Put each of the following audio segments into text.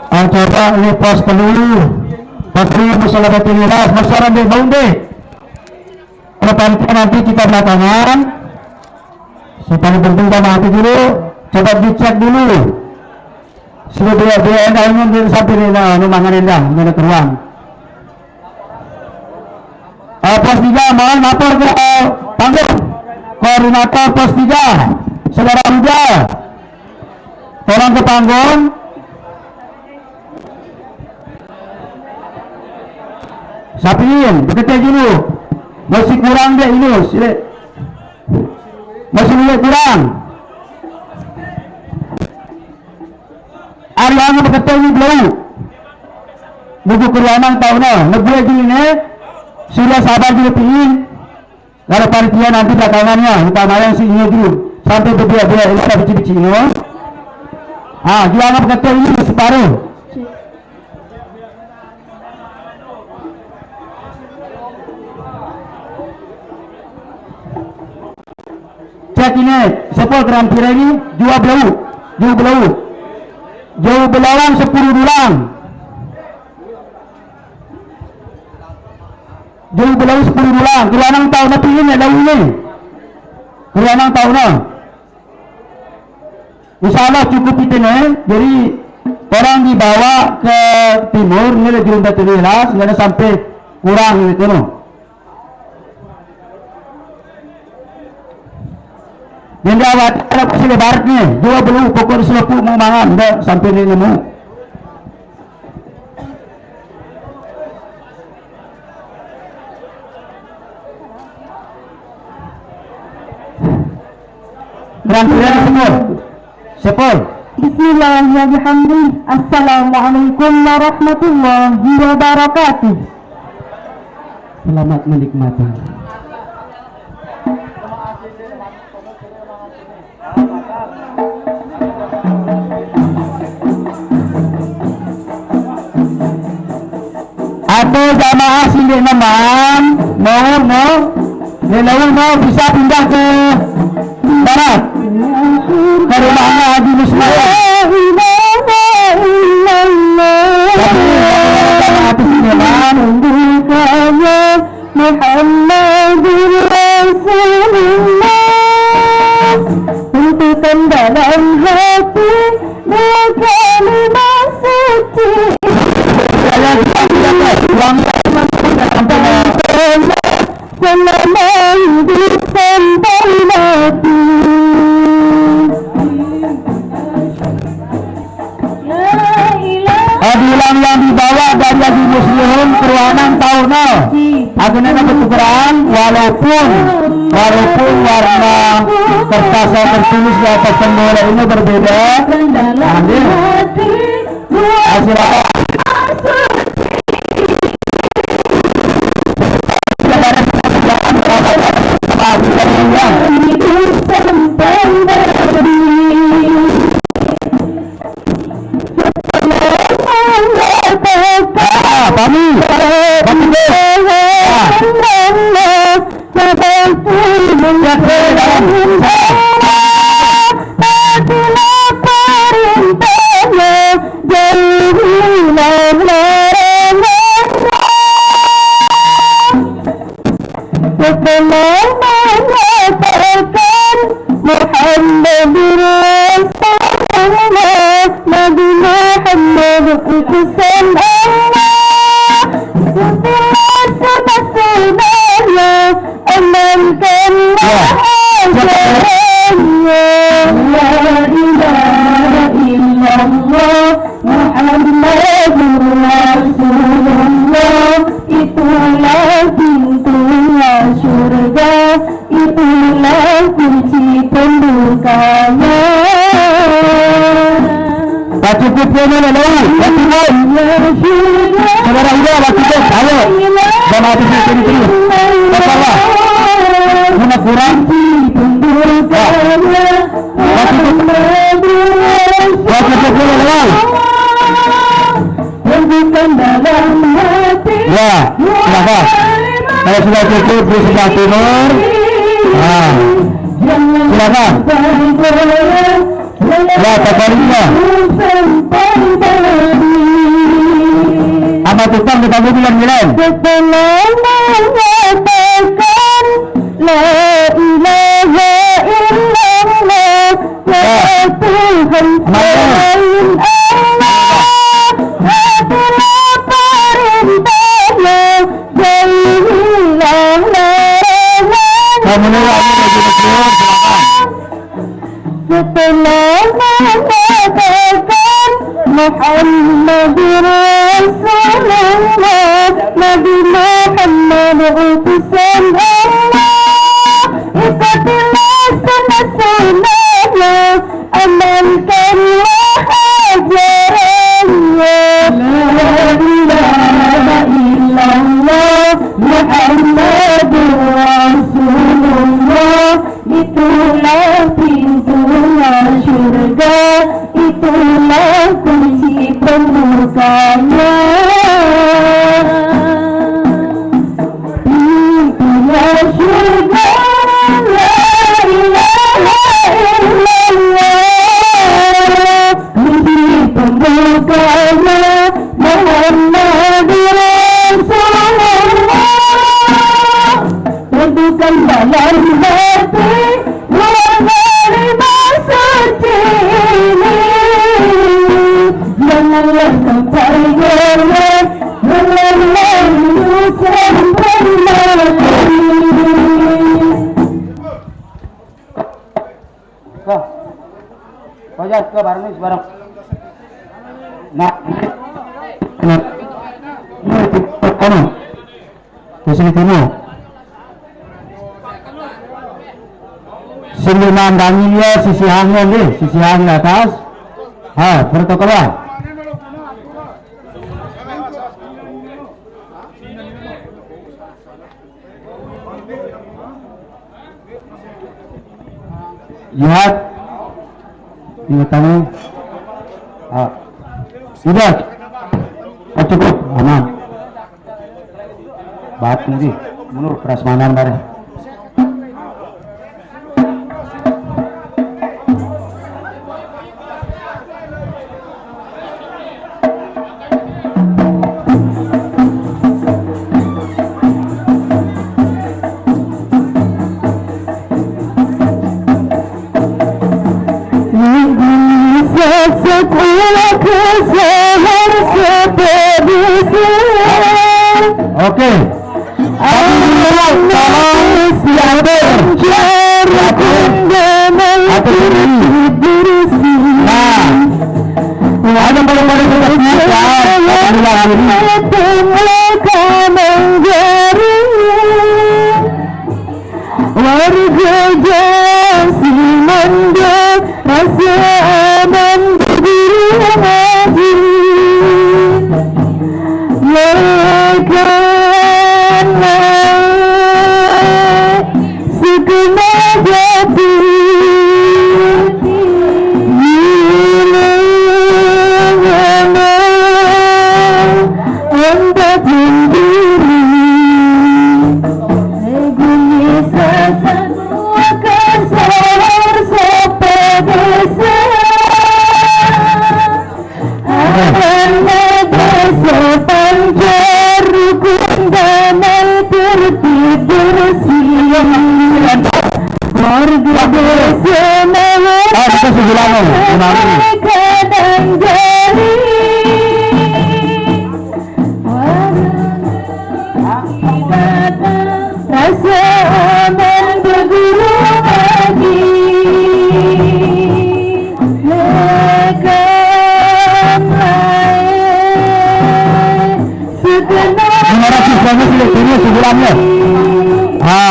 coba ini pos dulu masalah batinilas masalah di baundi nanti kita belakangan supaya berbeda mati dulu coba dicek dulu sudah dia endah ini sampai ruangan endah menurut ruang pos 3 mohon lapor ke panggung koordinator pos 3 saudara Ujal tolong ke panggung sapiin bekerja dulu masih kurang deh ini masih mulai kurang hari yang bekerja ini belum buku kerjaan tahunnya ngebuat gini sudah sabar dulu pilih kalau panitia nanti belakangannya utamanya si ini dulu sampai berdua-dua ini ada bici-bici ini jangan bekerja ini separuh cek ini sepol terampir ini jauh belawang 10 bulan jauh belawang 10 bulan kelanang tahun tapi ini ada ini kelanang tahun insyaallah cukup itu nih jadi orang dibawa ke timur ini lagi untuk terlihat sehingga sampai kurang gitu no yang diawat ada pasti lebarnya dua belum pokok selapuk mau mangan dah sampai ini nemu beranturan semua sepol Bismillahirrahmanirrahim. Assalamualaikum warahmatullahi wabarakatuh. Selamat menikmati. Atau jamaah sini memang mau bisa pindah ke barat ke rumahnya Haji Muslim tapi jamaah Muhammadur Rasulullah untukkan dalam hati dua kalimat suci selama hidup sampai mati. Adilan yang dibawa dari Haji Muslim ke ruangan tahunnya akhirnya bertukeran walaupun warna kertas yang tertulis di atas bendera ini berbeda hadir hasil apa kalau sudah cukup di sebelah timur silakan ya, kabarnya Sebutkan kita bulan-bulan. Setelah mengatakan la ilaha illallah, la Tuhan selain Allah, adalah perintahnya, jauhilah larangannya. Kamu lagi silakan. Setelah mengatakan Muhammadur Rasulullah, Nabi Muhammad utusan Allah, ikutilah sunnah-sunnahnya, amalkanlah ajarannya. La ilaha illallah Muhammadur Rasulullah, itulah pintunya surga, itulah kunci pembukanya. Pintunya surga, la ilaha illallah, kunci pembukanya Muhammadur Rasulullah. Tentukan dalam hati menerima suci ini, janganlah sampai lewat melalaikan permainan. Kau ke bareng nih bareng. Nah, ini di sini dulu. Sini mandanginya sisi hangin nih, sisi hangin atas. Protokolan. Lihat, lihat kamu. Sudah, cukup, aman. Bat nanti, menurut prasmanan bareng. Oke.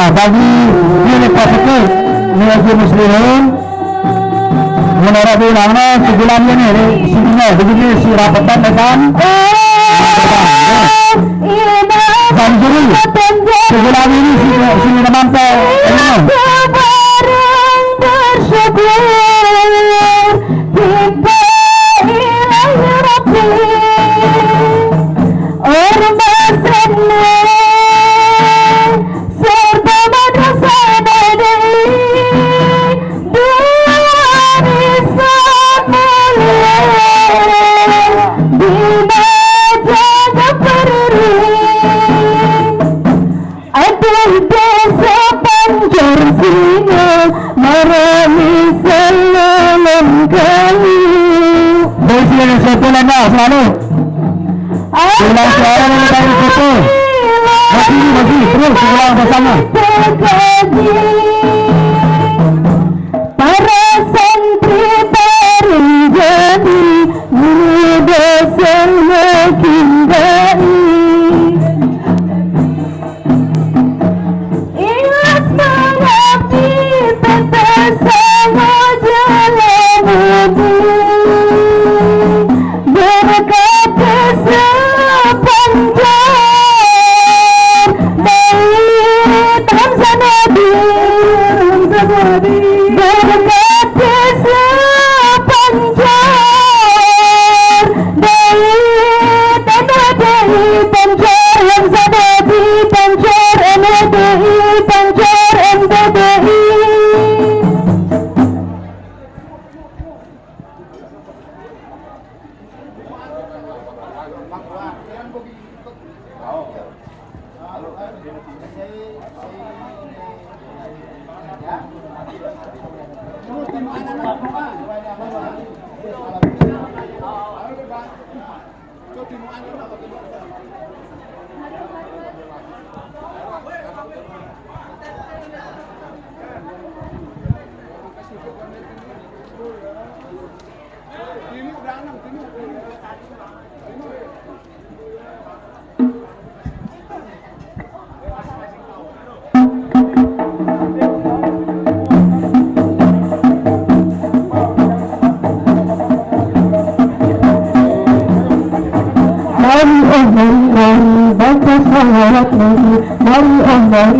Bagi milik positif milik muslimin menurut ulama sebulannya nih sininya begini si rapatan kan Banjuri sebulan ini sini teman-teman Harami selalam kami. Bersih dan sepulan selalu. Ulang suara dari situ. Masih terus ulang bersama. Para santri baru jadi muda semakin baik. Ikhlas mengabdi tetap sama jalan berkat sepanjang dari Tamsa Nabi berkat sepanjang dari TNI Pancar Hamsa Nabi Pancar NDI Pancar MDDI.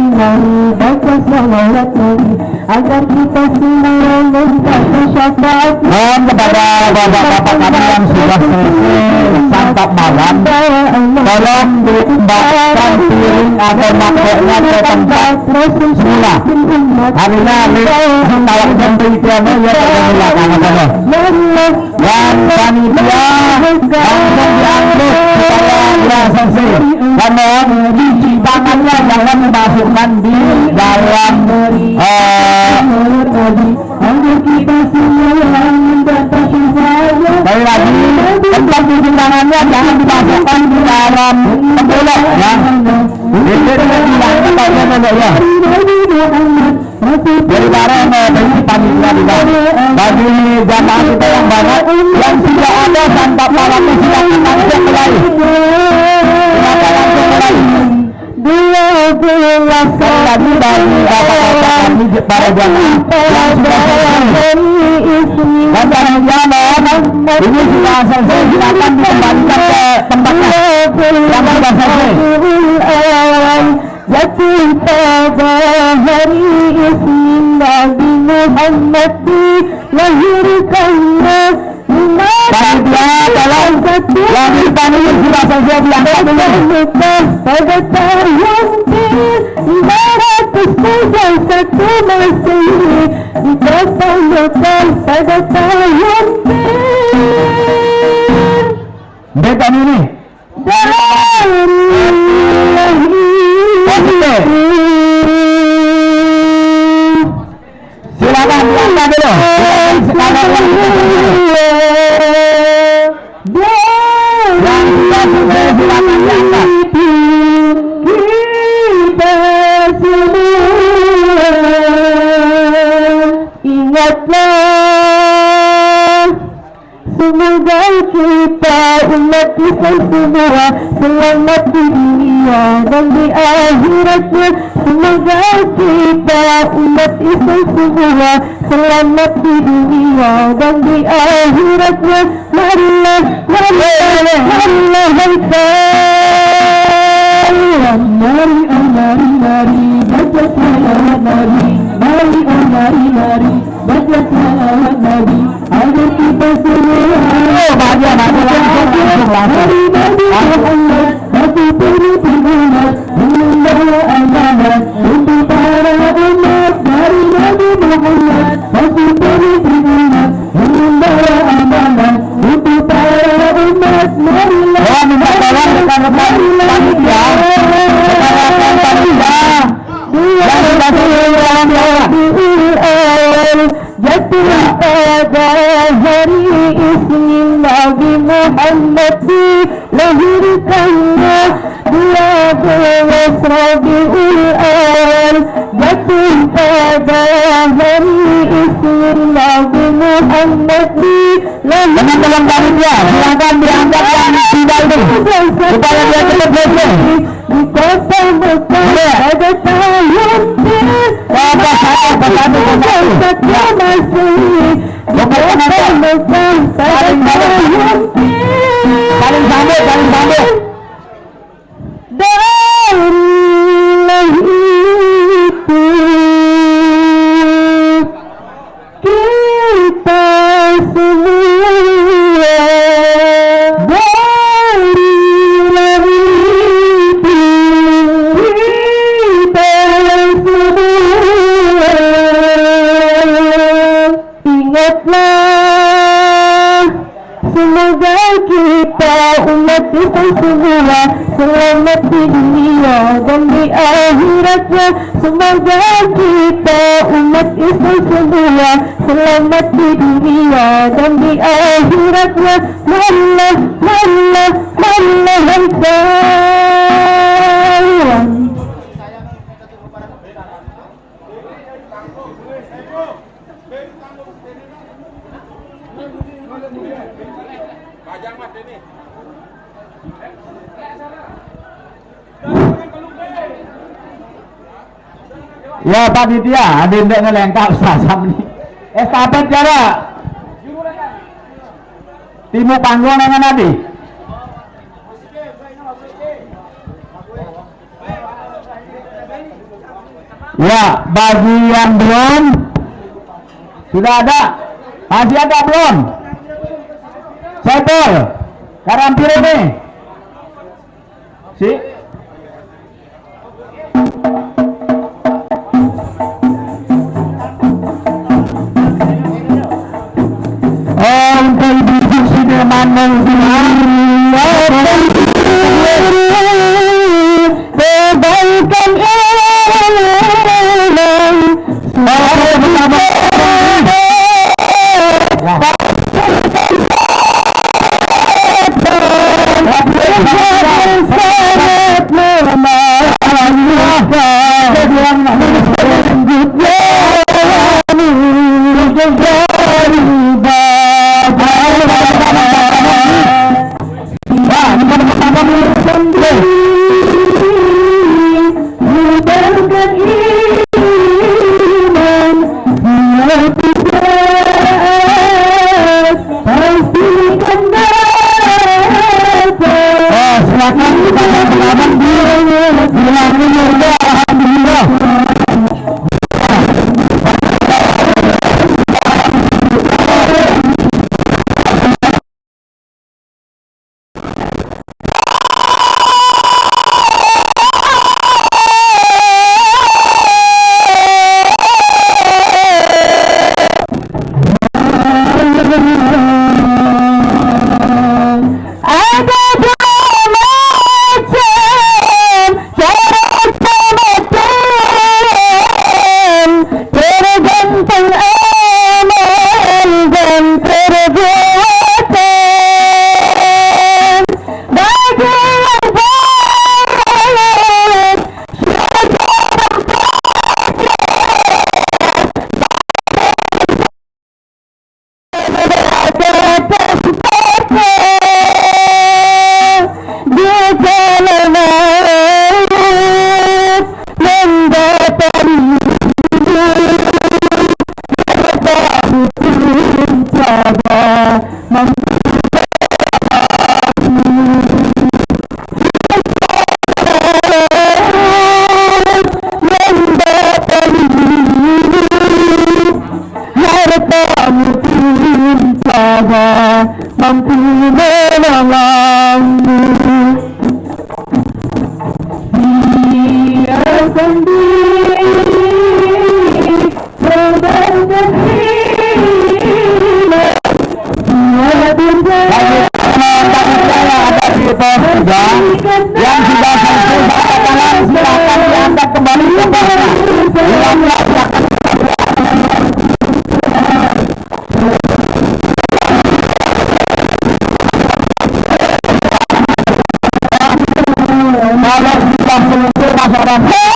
Mari baca salawat Nabi agar kita semua mendapat syafaat. Mohon kepada bapak-bapak kami yang sudah selesai santap malam, tolong dikembangkan piring atau mangkoknya ke tempat semula. Karena tawar penelitiannya ya terlalu dan panitia langsung diambil supaya ya selesai. Dan mohon cuci tangannya jangan dimasukkan di dalam sekali lagi tempat cuci tangannya jangan dimasukkan di dalam tembelok ya. Itu tidak ya. Jadi para dari panitia juga bagi jamaah kita yang banyak yang sudah ada santap malamnya silakan langsung mulai. Silakan langsung mulai. Sekali lagi bagi bapak-bapak kami para jamaah yang sudah selesai dan panitia ini sudah selesai, silakan dikembalikan ke tempatnya yang sudah selesai. Jatuh pada hari Isnin Nabi Muhammad dilahirkannya. Panitia dalam yang ini sudah selesai diangkat dulu. Pada tahun 531 Masehi dilaksanakan pada tahun Betul ini. Silakan diangkat dulu. Yang sudah selesai silakan diangkat. Kita semua ingatlah, semoga kita umat Islam semua selamat di dunia dan di akhiratnya. Semoga kita umat Islam semua selamat di dunia dan di akhiratnya. Marilah, marilah, marilah, mari, mari, mari, baca salawat Nabi. Mari, mari, baca salawat Nabi agar kita semua Bahagia Nabi Muhammad satu peri umat membawa amanah untuk para umat. Dari Nabi Muhammad satu peri umat membawa amanah untuk para umat. Marilah, minta tolong kepada panitia yang sudah selesai dalam Muhammad dilahirkannya 12 Rabiul Awal jatuh pada hari Isnin Nabi Muhammad dilahirkannya. Teman-teman panitia silakan diangkat yang tidak itu supaya dia cepat selesai. Di kota Mekah pada tahun Satu Masih di kota Mekah pada tahun saling sambut dari itu kita semua dari itu kita semua ingatlah semoga kita umat Islam semua selamat di dunia dan di akhiratnya. Semoga kita umat Islam semua selamat di dunia dan di akhiratnya. Wallah ya panitia ada yang ngelengkap sasam nih estafet jarak timu panggung dengan tadi ya bagi yang belum sudah ada masih ada belum Sepol Karampir ini si yang sudah selesai silakan diangkat kembali ke bawah. saudara.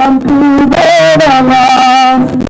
Mampu berdalam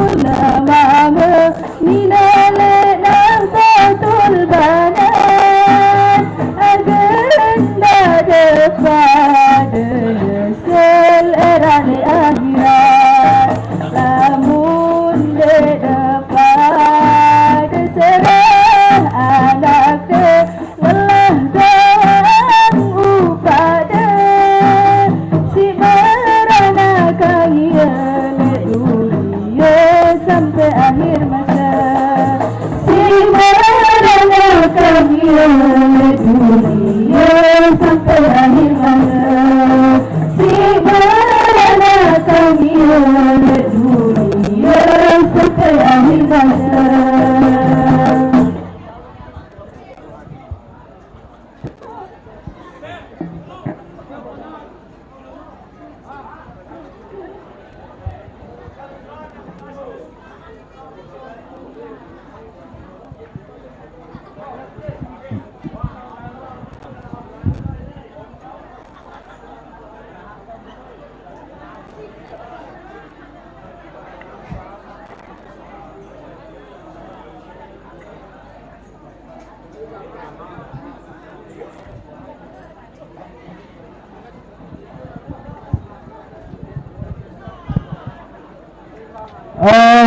di dalam Minale nang sampai akhir masa. Simarana kami oleh dunia sampai akhir masa. Simarana kami oleh dunia sampai akhir masa.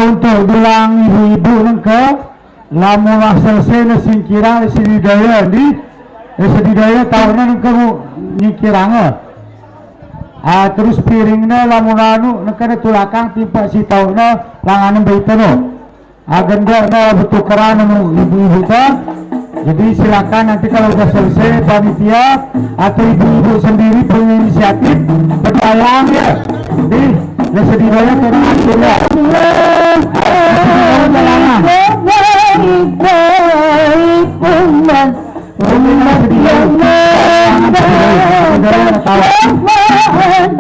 Untuk bilang ibu-ibu nengke lamun selesai na singkirang sedidaya di sedidaya tahunnya nengke nyingkirang terus piringnya lamun anu nengke na tulakang timpa si tahunnya langanan baitano agenda na bertukaran ibu-ibu ta. Jadi silakan nanti kalau sudah selesai panitia atau ibu-ibu sendiri punya inisiatif berdalang ya. Jadi sedidaya terang ya.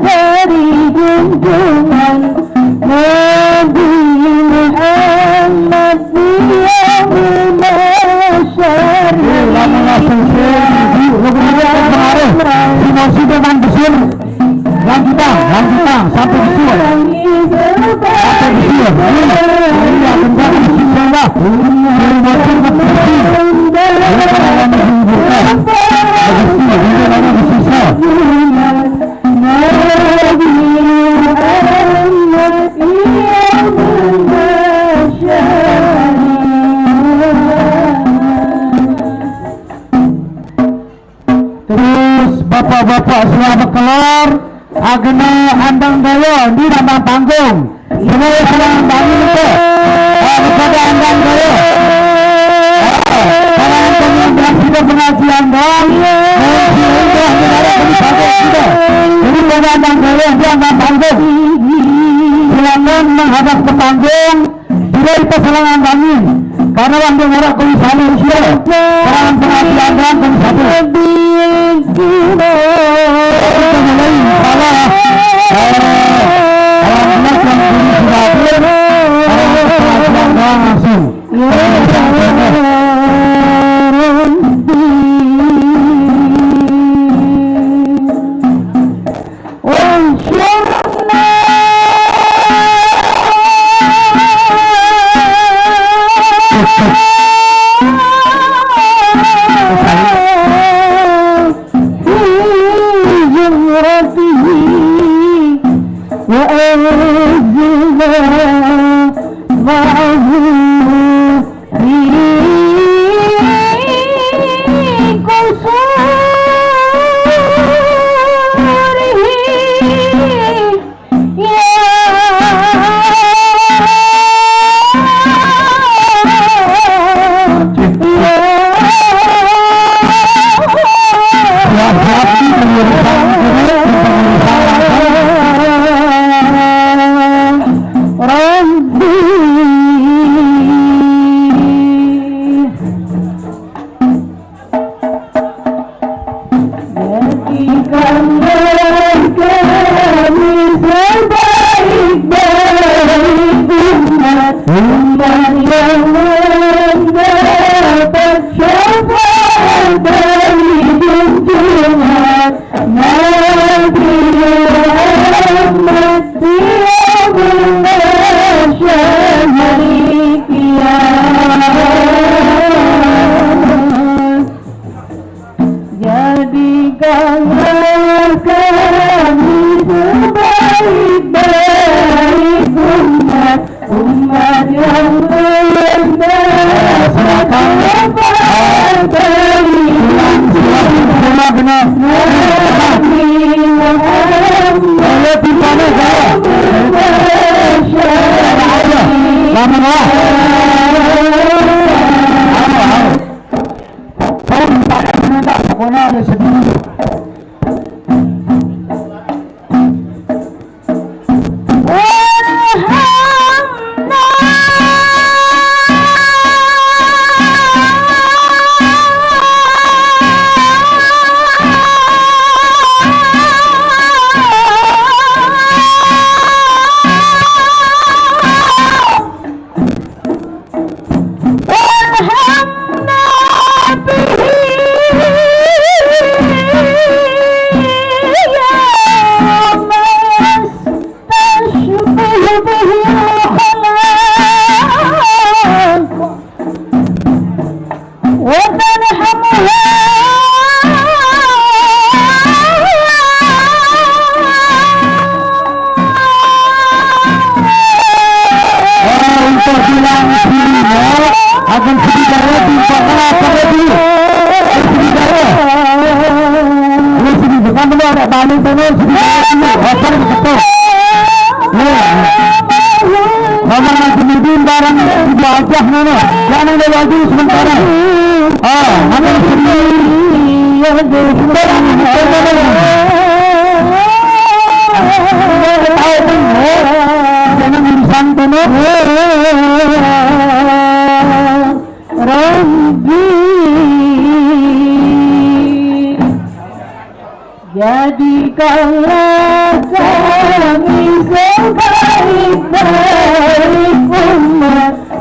Dari junjungan Nabi Muhammad yang masyari. Lanjutang sampai di sini. Sampai di sini. Ini akan jadi insyaallah. Terus bapak-bapak selamat keluar agena andang gaya di nama panggung ini sedang bangun itu kepada andang gaya para yang sudah pengajian dan sudah mengarah ke panggung sudah jadi pada andang gaya di andang panggung silakan menghadap ke panggung tidak itu selangan bangun karena yang mengarah ke sana sudah para pengajian dan satu Nomor Nasibudin barang ibu ajah mana? Jangan ada lagi sementara. Oh, nama jangan urusan penuh. Rabbi, jadikanlah kami sebaik-baik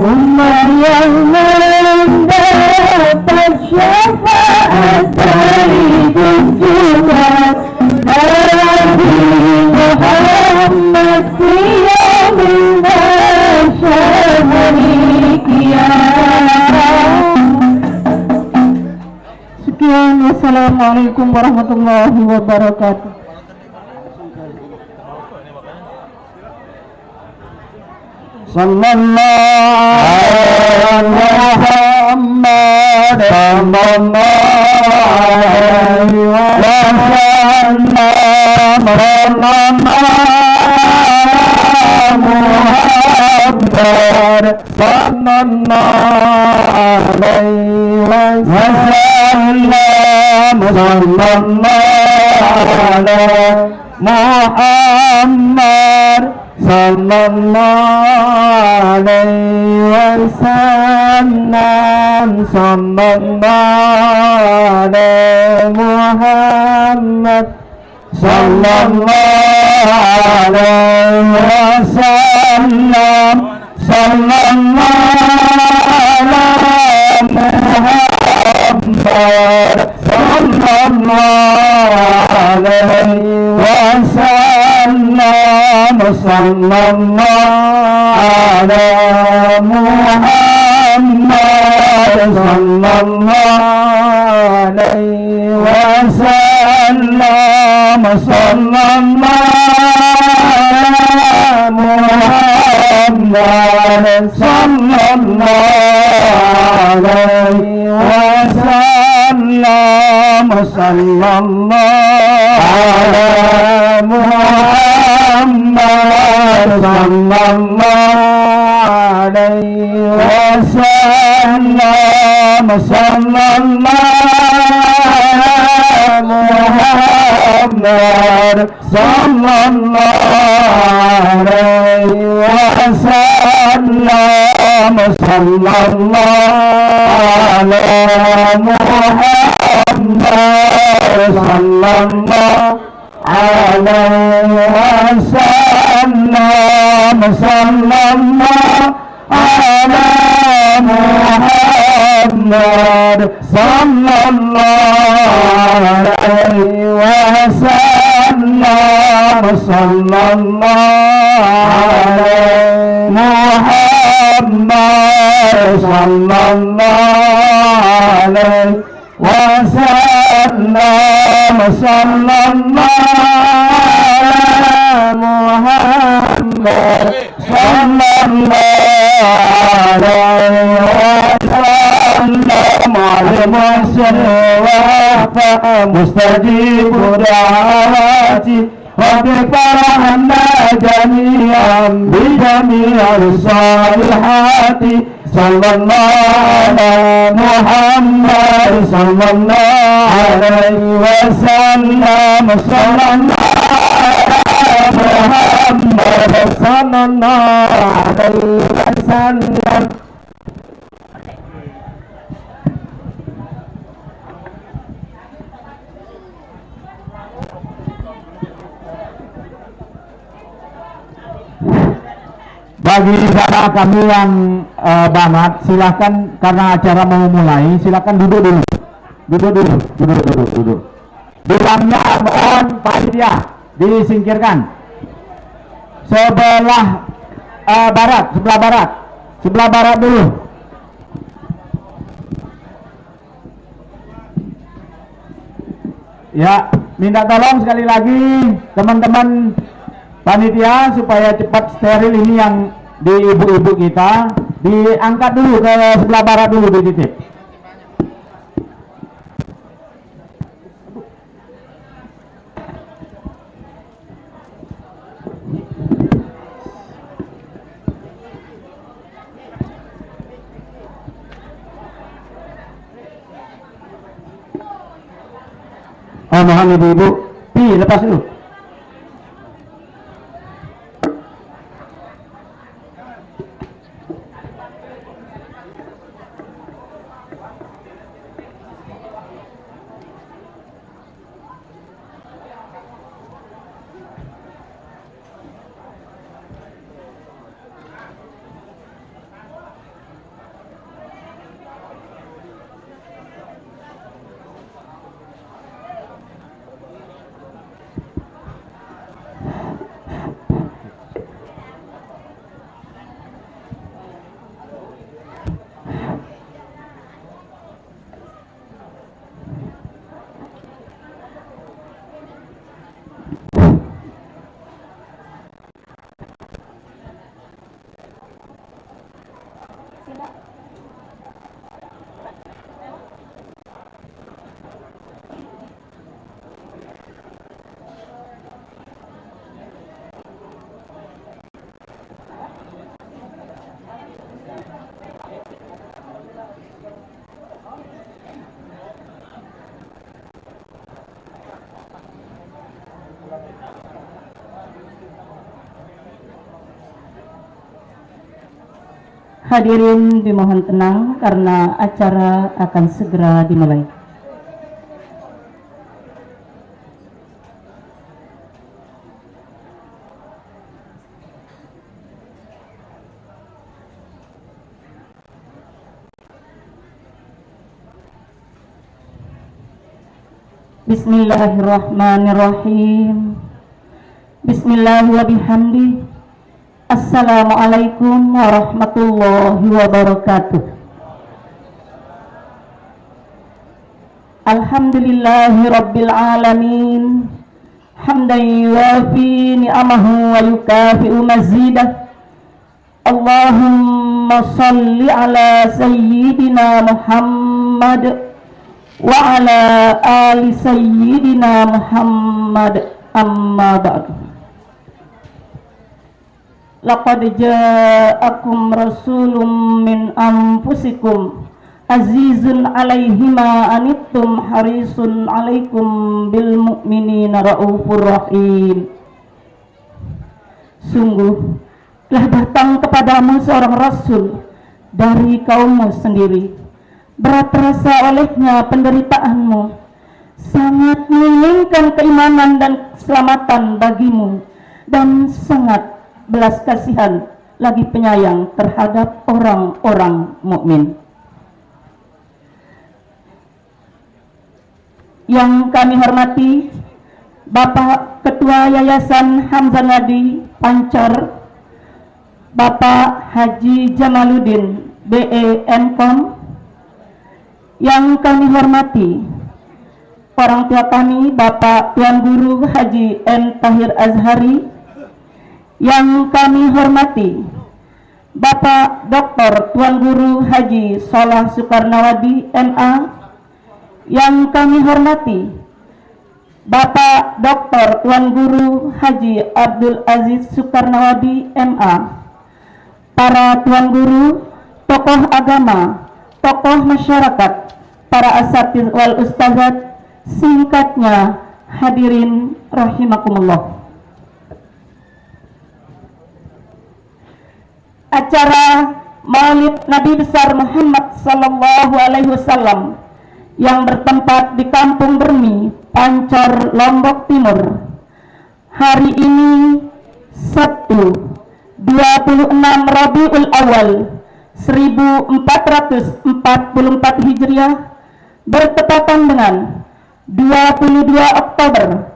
umat yang mendapat syafaat dari junjungan Nabi Muhammad yaumil mahsyar hari kiamat. Sekian, wassalamualaikum warahmatullahi wabarakatuh. Sallallahu Muhammad sallallahu wasallam Muhammad sallallahu wasallam Muhammad sallallahu alaihi wasallam sallallahu alaihi Muhammad sallallahu alaihi wasallam sallallahu alaihi Muhammad sallallahu alaihi wasallam sallallahu alaihi Muhammad sallallahu alaihi wasallam sallallahu Muhammad sallallahu alaihi wasallam sallallahu alaihi Muhammad sallallahu alaihi wasallam sallallahu Muhammad sallallahu alaihi wasallam sallallahu alaihi Muhammad sallallahu alaihi wasallam sallallahu ala Muhammad sallallahu alaihi wasallam sallallahu alaihi Muhammad sallallahu alaihi wasallam sallallahu Muhammad sallallahu alaihi wasallam mustajib da'awati Rabbi farahna jami'an bi jami'al salihati sallallahu alaihi Muhammad sallallahu alaihi wasallam sallallahu Muhammad sallallahu alaihi wasallam. Bagi saudara kami yang banget, silahkan karena acara mau mulai, silahkan duduk dulu. Duduk. Bilangnya mohon panitia disingkirkan. Sebelah barat dulu. Ya, minta tolong sekali lagi teman-teman panitia supaya cepat steril ini yang di ibu-ibu kita diangkat dulu ke sebelah barat dulu dititip. mohon ibu-ibu, lepas dulu. Hadirin dimohon tenang karena acara akan segera dimulai. Bismillahirrahmanirrahim. Bismillahirrahmanirrahim. Assalamualaikum warahmatullahi wabarakatuh. Alhamdulillahi rabbil alamin. Hamdan yuwafi ni'amahu wa yukafi'u mazidah. Allahumma salli ala sayyidina Muhammad wa ala ali sayyidina Muhammad, amma ba'du. Laqad ja'akum rasulun min anfusikum azizun alaihi ma anittum harisun alaikum bil mu'minina raufur rahim. Sungguh telah datang kepadamu seorang rasul dari kaummu sendiri. Berat rasa olehnya penderitaanmu, sangat menginginkan keimanan dan keselamatan bagimu, dan sangat belas kasihan lagi penyayang terhadap orang-orang mukmin. Yang kami hormati Bapak Ketua Yayasan Hamzah Nadi Pancor, Bapak Haji Jamaluddin BE Mkom. Yang kami hormati orang tua kami Bapak Tuan Guru Haji N. Tahir Azhari. Yang kami hormati Bapak Dr. Tuan Guru Haji Solah Soekarnawadi MA. Yang kami hormati Bapak Dr. Tuan Guru Haji Abdul Aziz Soekarnawadi MA. Para Tuan Guru, tokoh agama, tokoh masyarakat, para asatidz wal ustazat, singkatnya hadirin rahimakumullah. Acara Maulid Nabi besar Muhammad sallallahu alaihi wasallam yang bertempat di Kampung Bermi, Pancor, Lombok Timur, hari ini Sabtu 26 Rabiul Awal 1444 Hijriah, bertepatan dengan 22 Oktober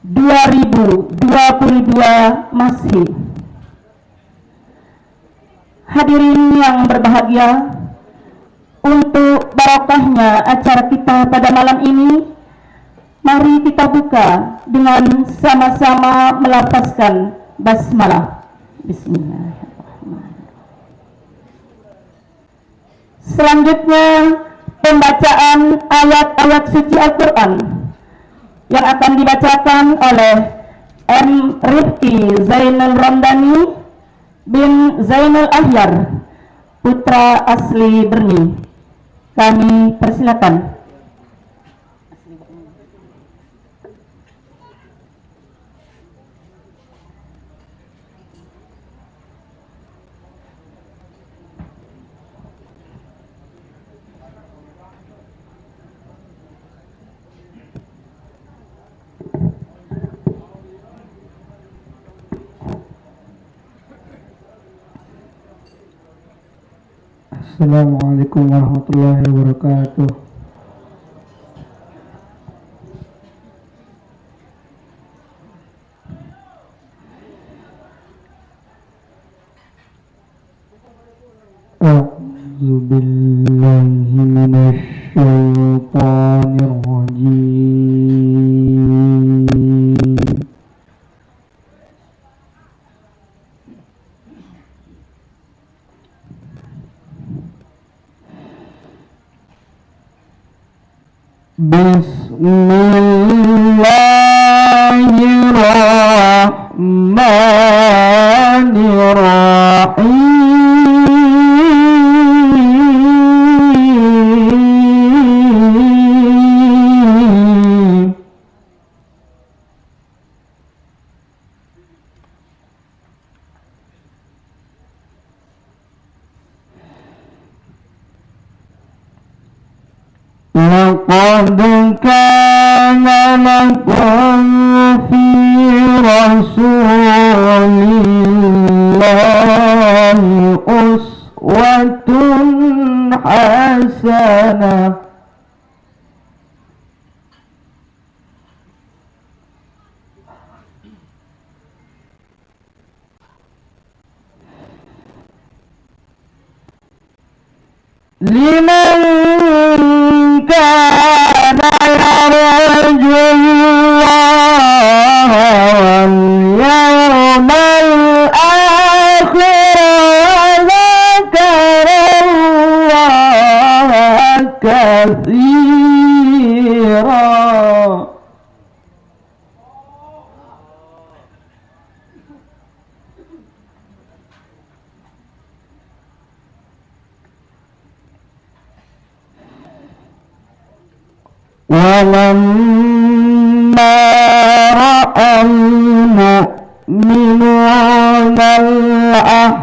2022 Masehi. Hadirin yang berbahagia, untuk barokahnya acara kita pada malam ini, mari kita buka dengan sama-sama melafazkan basmalah. Bismillahirrahmanirrahim. Selanjutnya pembacaan ayat-ayat suci Al-Quran yang akan dibacakan oleh M. Rifki Zainal Ramdhani bin Zainal Ahyar, putra asli Berni. Kami persilakan. Assalamualaikum warahmatullahi wabarakatuh. A'udzu billahi minasy syaithanir rajim. Bismillahirrahmanirrahim. لقد كان لكم في رسول الله أسوة حسنة لمن كان يرجو الله واليوم الآخر وذكر الله كثيرا. ولما رأى المؤمنون الأحزاب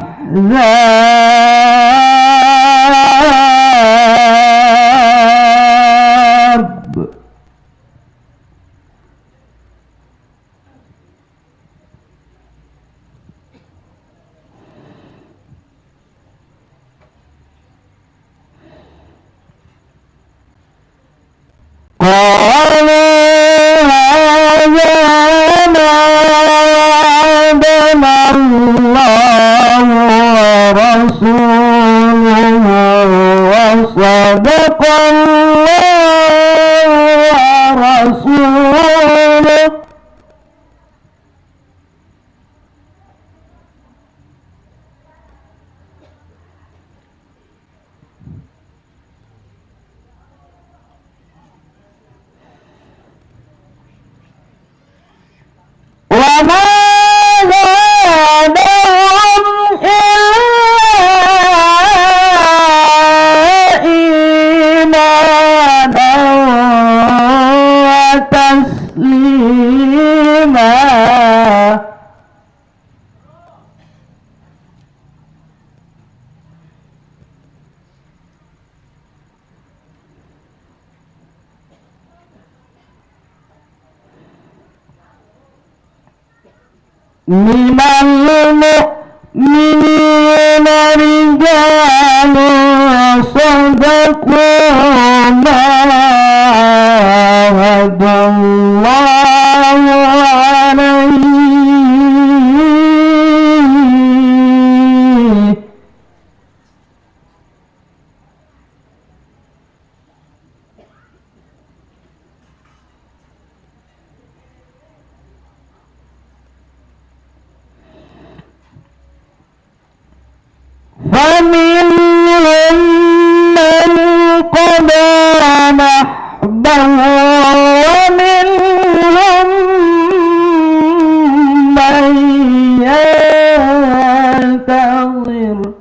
قالوا هذا ما وعدنا الله ورسوله وصدق الله ورسوله وما زادهم إلا إيمانا وتسليما. من المؤمنين رجال صدقوا ما عاهدوا الله عليه فمنهم من قضى نحبه ومنهم من ينتظر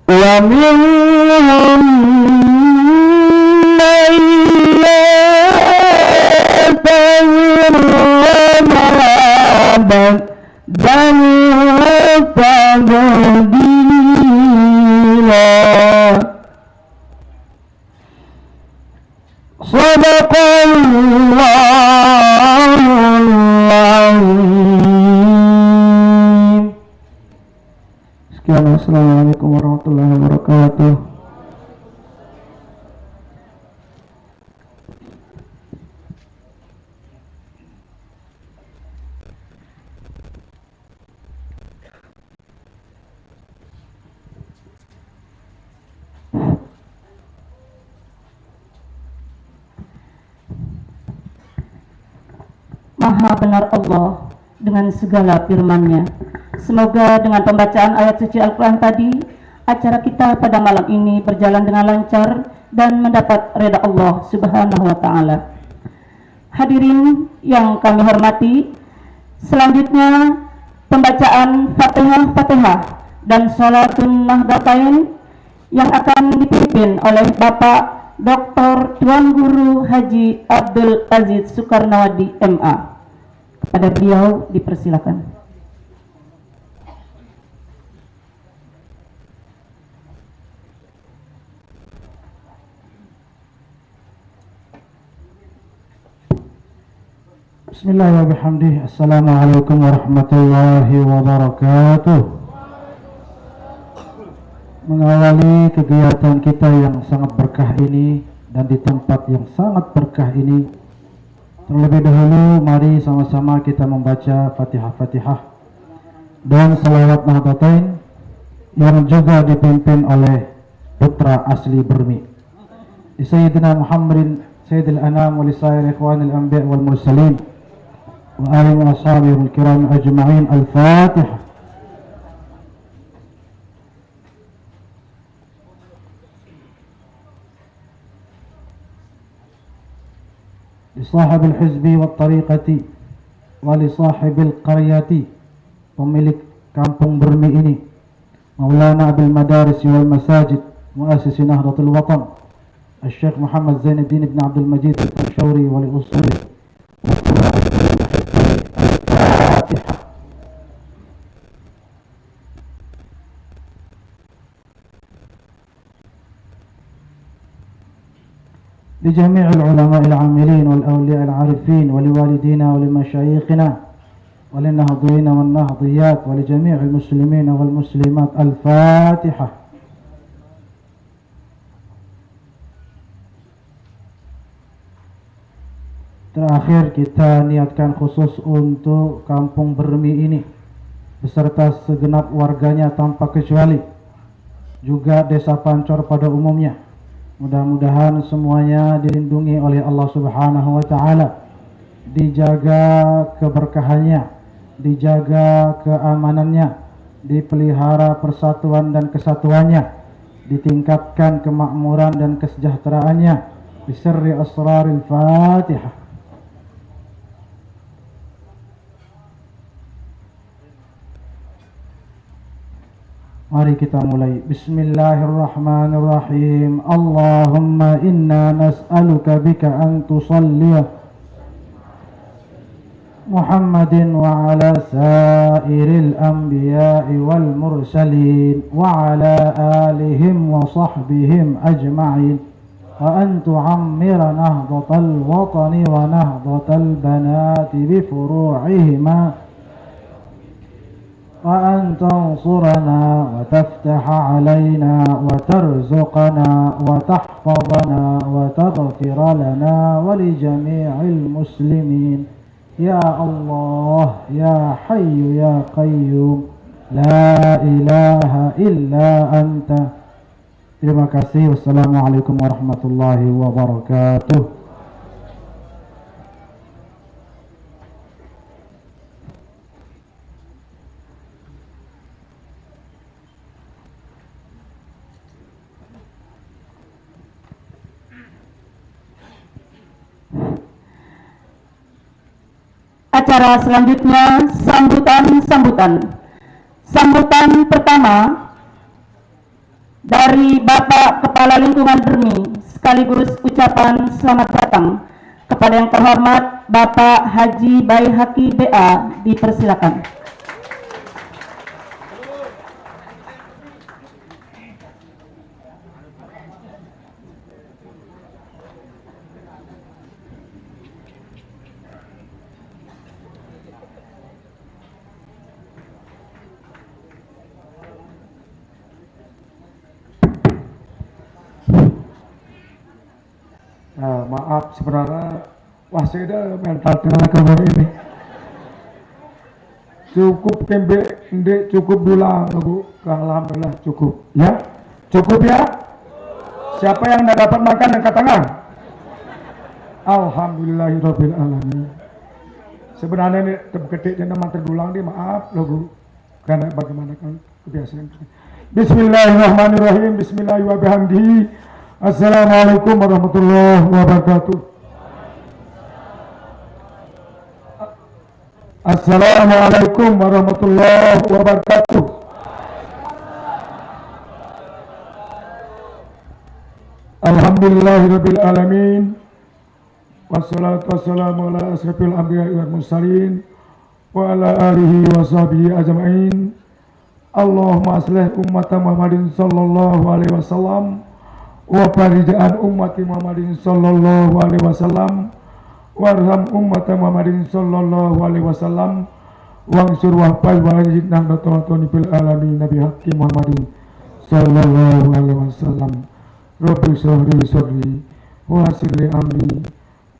ومنهم من ينتظر وما بدلوا تبديلا Sadaqallahul azim. Sekian, wassalamualaikum warahmatullahi wabarakatuh. Maha benar Allah dengan segala firman-Nya. Semoga dengan pembacaan ayat suci Al-Quran tadi, acara kita pada malam ini berjalan dengan lancar dan mendapat ridha Allah Subhanahu wa Ta'ala. Hadirin yang kami hormati, selanjutnya pembacaan Fatihah dan Salatun Nahdlatain yang akan dipimpin oleh Bapak Dr. Tuan Guru Haji Abdul Aziz Soekarnawadi MA. Kepada beliau dipersilakan. Bismillahirrahmanirrahim. Assalamualaikum warahmatullahi wabarakatuh. Mengawali kegiatan kita yang sangat berkah ini dan di tempat yang sangat berkah ini, terlebih dahulu mari sama-sama kita membaca Fatihah dan Salawat Nahdlatain yang juga dipimpin oleh putra asli Burmi, Sayyidina Muhammadin Sayyidil Anam wa lisair ikhwanil anbiya wal mursalin wa alihi wa ashabihi wal kiram ajma'in. Al-Fatihah. Lisahib al-hizbi wa tariqati wa lisahib al-qaryati, pemilik kampung Burmi ini, Maulana Abil Madaris wal Masajid Muasisi Nahdlatul Watan Al-Syekh Muhammad Zainuddin ibn Abdul Majid Al-Shawri wa li-usuli. لجميع العلماء العاملين والأولياء العارفين ولوالدينا ولمشايخنا وللنهضيين والنهضيات ولجميع المسلمين والمسلمات. الفاتحة. Terakhir kita niatkan khusus untuk kampung Burmi ini beserta segenap warganya tanpa kecuali, juga desa Pancor pada umumnya. Mudah-mudahan semuanya dilindungi oleh Allah Subhanahu wa Ta'ala, dijaga keberkahannya, dijaga keamanannya, dipelihara persatuan dan kesatuannya, ditingkatkan kemakmuran dan kesejahteraannya. Bisirri asraril Fatihah. Mari kita mulai. Bismillahirrahmanirrahim. Allahumma inna nas'aluka bika an tusalliya Muhammadin wa ala sairil anbiya'i wal mursalin wa ala alihim wa sahbihim ajma'in, wa an tu'ammira nahdatal watani wa nahdatal banati bi furu'ihima, وأن تنصرنا وتفتح علينا وترزقنا وتحفظنا وتغفر لنا ولجميع المسلمين يا الله يا حي يا قيوم لا إله إلا أنت. Terima kasih. Wassalamualaikum warahmatullahi wabarakatuh. Acara selanjutnya sambutan pertama dari Bapak Kepala Lingkungan Burmi sekaligus ucapan selamat datang kepada yang terhormat Bapak Haji Baihaqi BA, dipersilakan. maaf sebenarnya wah saya mental tenaga ini cukup kembe ndek cukup bilang Bu, alhamdulillah cukup ya, cukup ya. Siapa yang tidak dapat makan angkat tangan. Alhamdulillahirabbil alamin. Sebenarnya ini terketik dan nama terdulang dia maaf loh Bu, karena bagaimana kan kebiasaan. Bismillahirrahmanirrahim. Bismillahirrahmanirrahim. Assalamualaikum warahmatullahi wabarakatuh. Assalamualaikum warahmatullahi wabarakatuh. Alhamdulillahirabbil alamin. Wassalatu wassalamu ala asrofil anbiya'i wal mursalin wa ala alihi wa sahbihi ajma'in. Allahumma aslih ummata Muhammadin sallallahu alaihi wasallam wa farija'an ummati Muhammadin sallallahu alaihi wasallam warham ummata Muhammadin sallallahu alaihi wasallam wangsur wahfal wajidna natatoni bil alamin nabi haqqi Muhammadin sallallahu alaihi wasallam. Rabbi sholli wa asli amri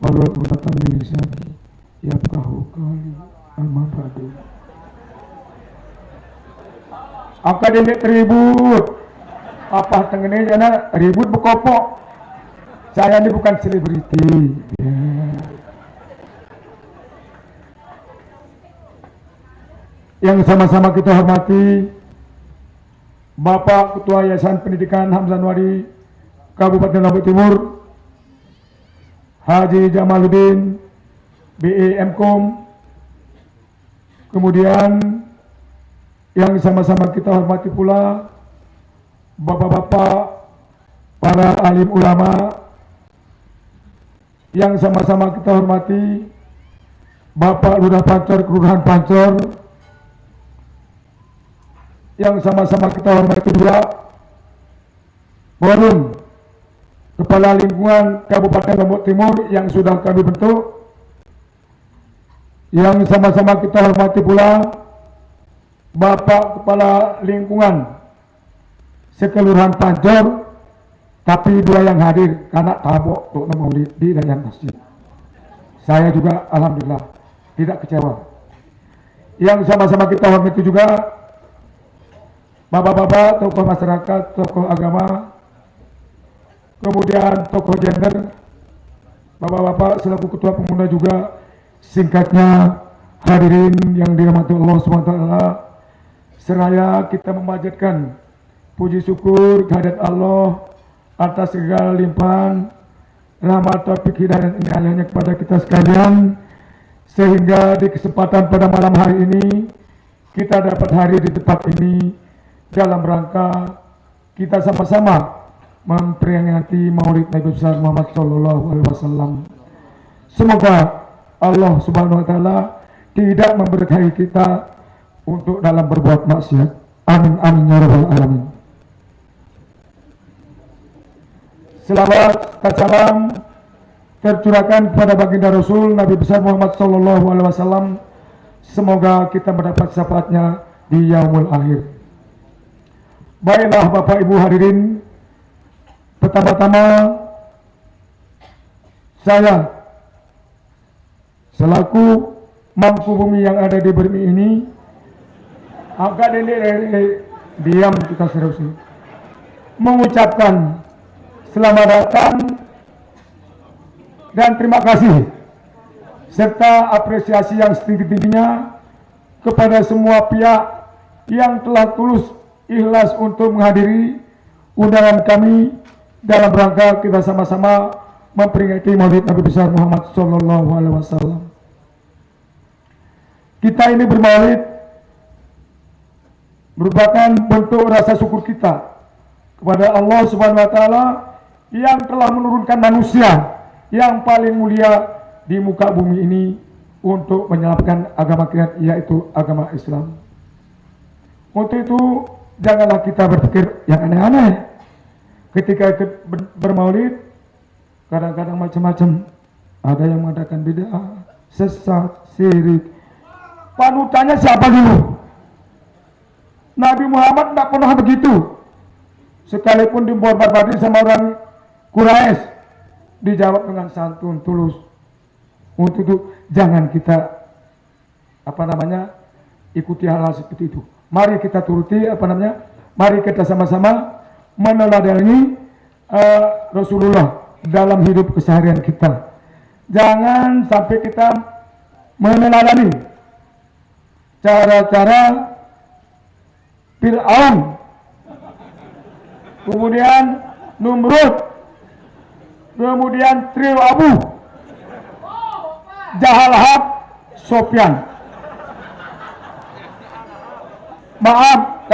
walau ummatan min lisani yafqahu qawli amma ba'du. Akademik ribut apa tengene jana ribut bekopok. Saya ini bukan selebriti ya. Yang sama-sama kita hormati Bapak Ketua Yayasan Pendidikan Hamzah Anwari Kabupaten Lombok Timur, Haji Jamaluddin BE Mkom, kemudian yang sama-sama kita hormati pula bapak-bapak para alim ulama, yang sama-sama kita hormati Bapak Lurah Pancor Kelurahan Pancor, yang sama-sama kita hormati juga Forum Kepala Lingkungan Kabupaten Lombok Timur yang sudah kami bentuk, yang sama-sama kita hormati pula Bapak Kepala Lingkungan Sekelurahan Pancor, tapi dua yang hadir karena tabok untuk Maulid di dalam masjid. Saya juga alhamdulillah tidak kecewa. Yang sama-sama kita hormati juga bapak-bapak, tokoh masyarakat, tokoh agama, kemudian tokoh gender, bapak-bapak selaku ketua pemuda juga, singkatnya hadirin yang dirahmati Allah SWT, seraya kita memanjatkan puji syukur kehadirat Allah atas segala limpahan rahmat taufik hidayah dan inayahnya kepada kita sekalian, sehingga di kesempatan pada malam hari ini kita dapat hadir di tempat ini dalam rangka kita sama-sama memperingati Maulid Nabi besar Muhammad Sallallahu Alaihi Wasallam. Semoga Allah Subhanahu Wa Taala tidak memberkahi kita untuk dalam berbuat maksiat. Amin amin ya rabbal alamin. Selawat dan salam tercurahkan kepada baginda Rasul Nabi besar Muhammad Sallallahu Alaihi Wasallam. Semoga kita mendapat syafaatnya di yaumul akhir. Baiklah Bapak Ibu hadirin, pertama-tama saya selaku mampu bumi yang ada di Bermi ini agak diam kita serius mengucapkan selamat datang dan terima kasih serta apresiasi yang setinggi-tingginya kepada semua pihak yang telah tulus ikhlas untuk menghadiri undangan kami dalam rangka kita sama-sama memperingati Maulid Nabi besar Muhammad Sallallahu Alaihi Wasallam. Kita ini bermaulid merupakan bentuk rasa syukur kita kepada Allah Subhanahu Wa Taala yang telah menurunkan manusia yang paling mulia di muka bumi ini untuk menyelamatkan agama kita, yaitu agama Islam. Untuk itu janganlah kita berpikir yang aneh-aneh ketika bermaulid. Kadang-kadang macam-macam, ada yang mengadakan bid'ah, sesat, syirik. Panutannya siapa dulu? Nabi Muhammad tidak pernah begitu. Sekalipun dibuat berbanding sama orang Quraisy, dijawab dengan santun, tulus. Untuk itu jangan kita ikuti hal-hal seperti itu. Mari kita turuti mari kita sama-sama meneladani Rasulullah dalam hidup keseharian kita. Jangan sampai kita meneladani cara-cara Fir'aun, kemudian Numrud, kemudian trio Abu Jahal, Sofyan. Maaf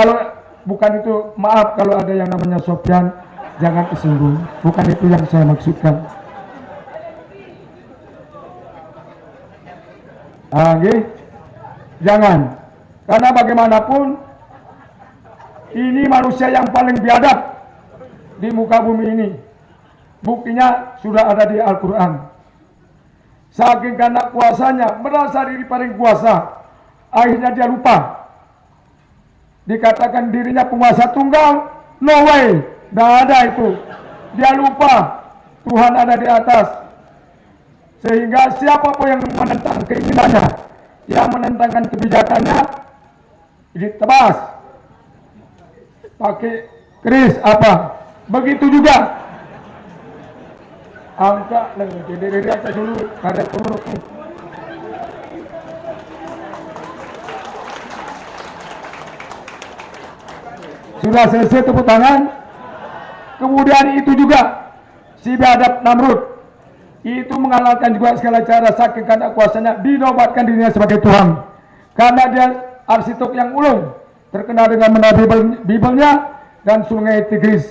kalau ada yang namanya Sofyan, jangan tersinggung. Bukan itu yang saya maksudkan. Jangan. Karena bagaimanapun ini manusia yang paling biadab di muka bumi ini. Buktinya sudah ada di Al-Quran. Saking karena kuasanya, merasa diri paling kuasa, akhirnya dia lupa. Dikatakan dirinya penguasa tunggal, no way, tidak ada itu. Dia lupa Tuhan ada di atas. Sehingga siapapun yang menentang keinginannya, yang menentangkan kebijakannya, ditebas pakai keris apa. Begitu juga. Angka jadi atas dulu ada turun. Sudah selesai tepuk tangan. Kemudian itu juga si biadab Namrud itu mengalahkan juga segala cara, saking karena kuasanya dinobatkan dirinya sebagai Tuhan. Karena dia arsitek yang ulung, terkenal dengan menabi Bibelnya dan sungai Tigris.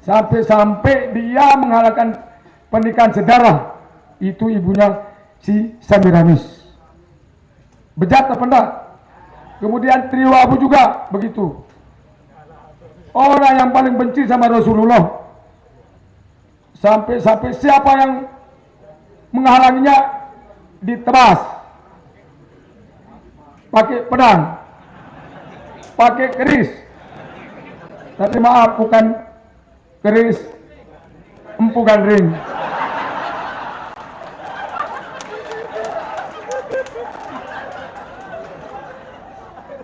Sampai-sampai dia mengalahkan pernikahan sedarah itu ibunya si Semiramis. Bejat apa enggak? Kemudian trio Abu juga begitu. Orang yang paling benci sama Rasulullah. Sampai siapa yang menghalanginya ditebas. Pakai pedang. Pakai keris. Tapi maaf, bukan keris empu gandring.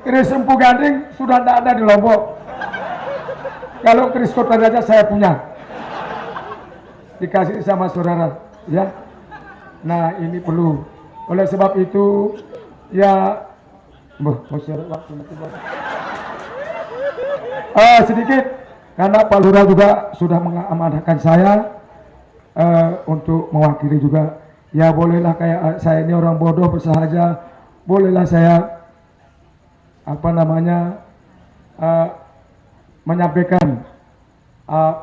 Keris empu gandring sudah tidak ada di Lombok. Kalau keris kota saja saya punya, dikasih sama saudara, ya. Nah ini perlu. Oleh sebab itu, ya, waktu sedikit, karena Pak Lurah juga sudah mengamanahkan saya untuk mewakili juga. Ya bolehlah kayak saya ini orang bodoh bersahaja, bolehlah saya menyampaikan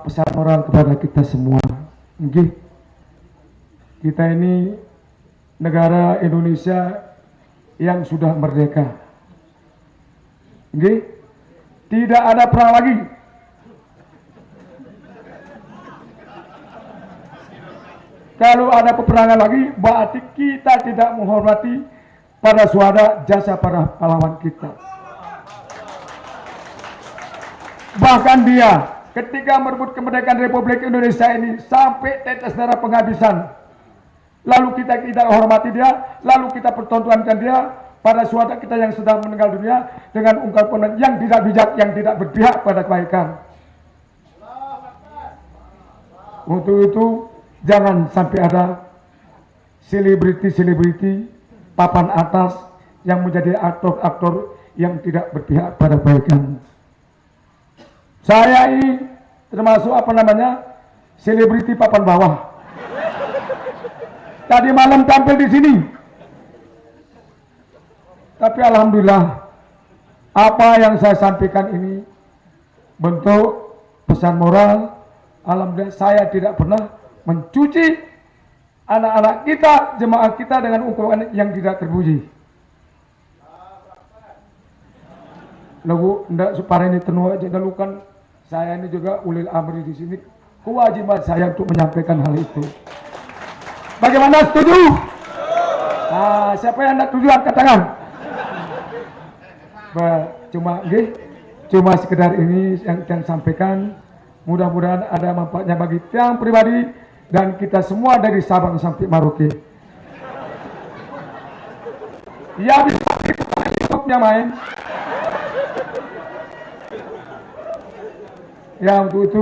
pesan moral kepada kita semua. Nggih. Kita ini negara Indonesia yang sudah merdeka. Nggih. Tidak ada perang lagi. Kalau ada peperangan lagi, berarti kita tidak menghormati para syuhada, jasa para pahlawan kita. Bahkan dia ketika merebut kemerdekaan Republik Indonesia ini sampai tetes darah penghabisan, lalu kita tidak hormati dia, lalu kita pertontonkan dia, para syuhada kita yang sudah meninggal dunia dengan ungkapan yang tidak bijak, yang tidak berpihak pada kebaikan. Untuk itu jangan sampai ada selebriti papan atas yang menjadi aktor-aktor yang tidak berpihak pada kebaikan. Saya ini termasuk selebriti papan bawah. Tadi malam tampil di sini. Tapi alhamdulillah apa yang saya sampaikan ini bentuk pesan moral. Alhamdulillah saya tidak pernah mencuci anak-anak kita, jemaah kita dengan ungkapan yang tidak terpuji. Lagu ndak supaya ini tenua aja dalukan. Saya ini juga ulil amri di sini, kewajiban saya untuk menyampaikan hal itu. Bagaimana, setuju? Nah, siapa yang tidak setuju angkat tangan. Cuma sekedar ini yang sampaikan. Mudah-mudahan ada manfaatnya bagi tiang pribadi dan kita semua dari Sabang sampai Merauke. Ya bisa YouTube-nya main. Ya untuk itu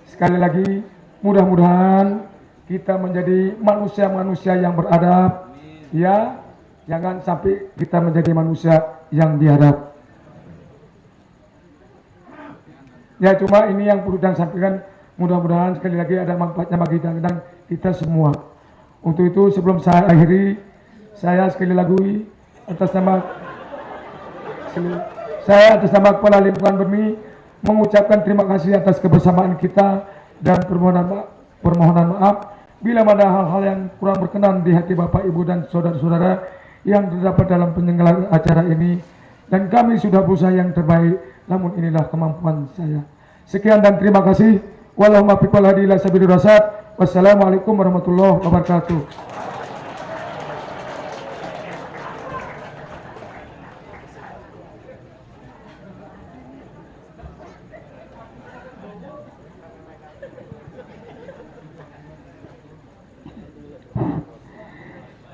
sekali lagi mudah-mudahan kita menjadi manusia-manusia yang beradab. Ya, jangan sampai kita menjadi manusia yang biadab. Ya cuma ini yang perlu dan sampaikan, mudah-mudahan sekali lagi ada manfaatnya bagi kita semua. Untuk itu sebelum saya akhiri, saya sekali lagi atas nama Kepala Lingkungan Bermi mengucapkan terima kasih atas kebersamaan kita dan permohonan maaf bila ada hal-hal yang kurang berkenan di hati Bapak, Ibu dan saudara-saudara yang terdapat dalam penyelenggaraan acara ini, dan kami sudah berusaha yang terbaik, namun inilah kemampuan saya. Sekian dan terima kasih. Wassalamualaikum warahmatullahi wabarakatuh.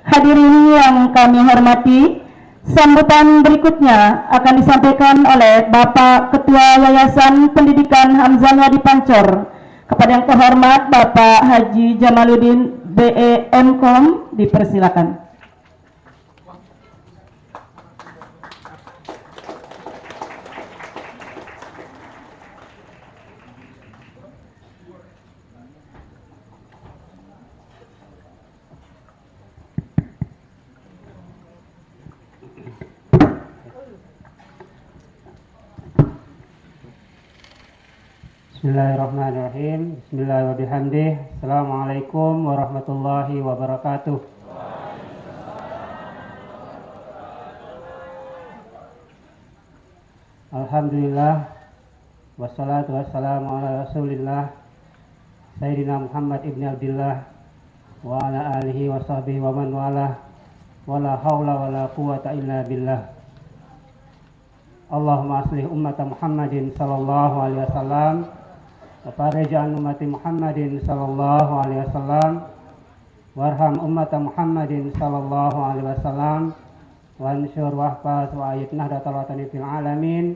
Hadirin yang kami hormati, sambutan berikutnya akan disampaikan oleh Bapak Ketua Yayasan Pendidikan Hamzaniyah di Pancor. Kepada yang terhormat Bapak Haji Jamaluddin BE MKom, dipersilakan. Bismillahirrahmanirrahim. Bismillahirrahmanirrahim. Assalamualaikum warahmatullahi wabarakatuh. Alhamdulillah, wassalatu wassalamu ala rasulillah Sayyidina Muhammad ibn Abdillah wa ala alihi wa sahbihi wa man walah, wa la hawla wa la quwata illa billah. Allahumma aslih ummata Muhammadin sallallahu alaihi wasallam wa farij an ummati Muhammadin sallallahu alaihi wasallam warham ummata Muhammadin sallallahu alaihi wasallam wa ansyur wahfaz wa ayat nahdatal watani fil alamin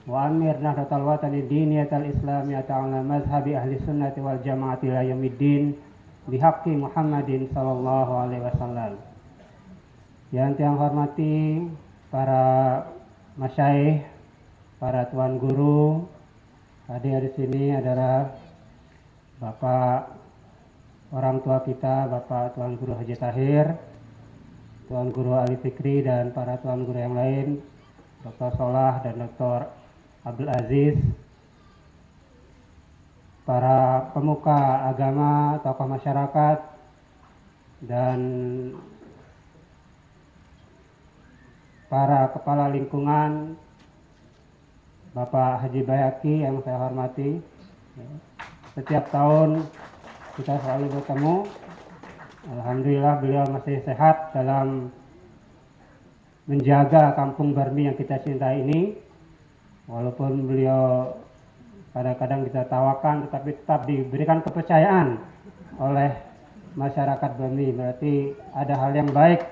wa amir nahdatal watani diniyatal islamiyata ala mazhabi ahli sunnati wal jamaati ila yaumiddin bihaqqi Muhammadin sallallahu alaihi wasallam. Yang saya hormati para masyayikh, para tuan guru, hadir di sini adalah Bapak orang tua kita, Bapak Tuan Guru Haji Tahir, Tuan Guru Ali Fikri, dan para tuan guru yang lain, Dr. Solah dan Dr. Abdul Aziz, para pemuka agama, tokoh masyarakat, dan para kepala lingkungan, Bapak Haji Bayaki yang saya hormati. Setiap tahun kita selalu bertemu. Alhamdulillah beliau masih sehat dalam menjaga kampung Bermi yang kita cintai ini. Walaupun beliau kadang-kadang kita tawakan, tetapi tetap diberikan kepercayaan oleh masyarakat Bermi. Berarti ada hal yang baik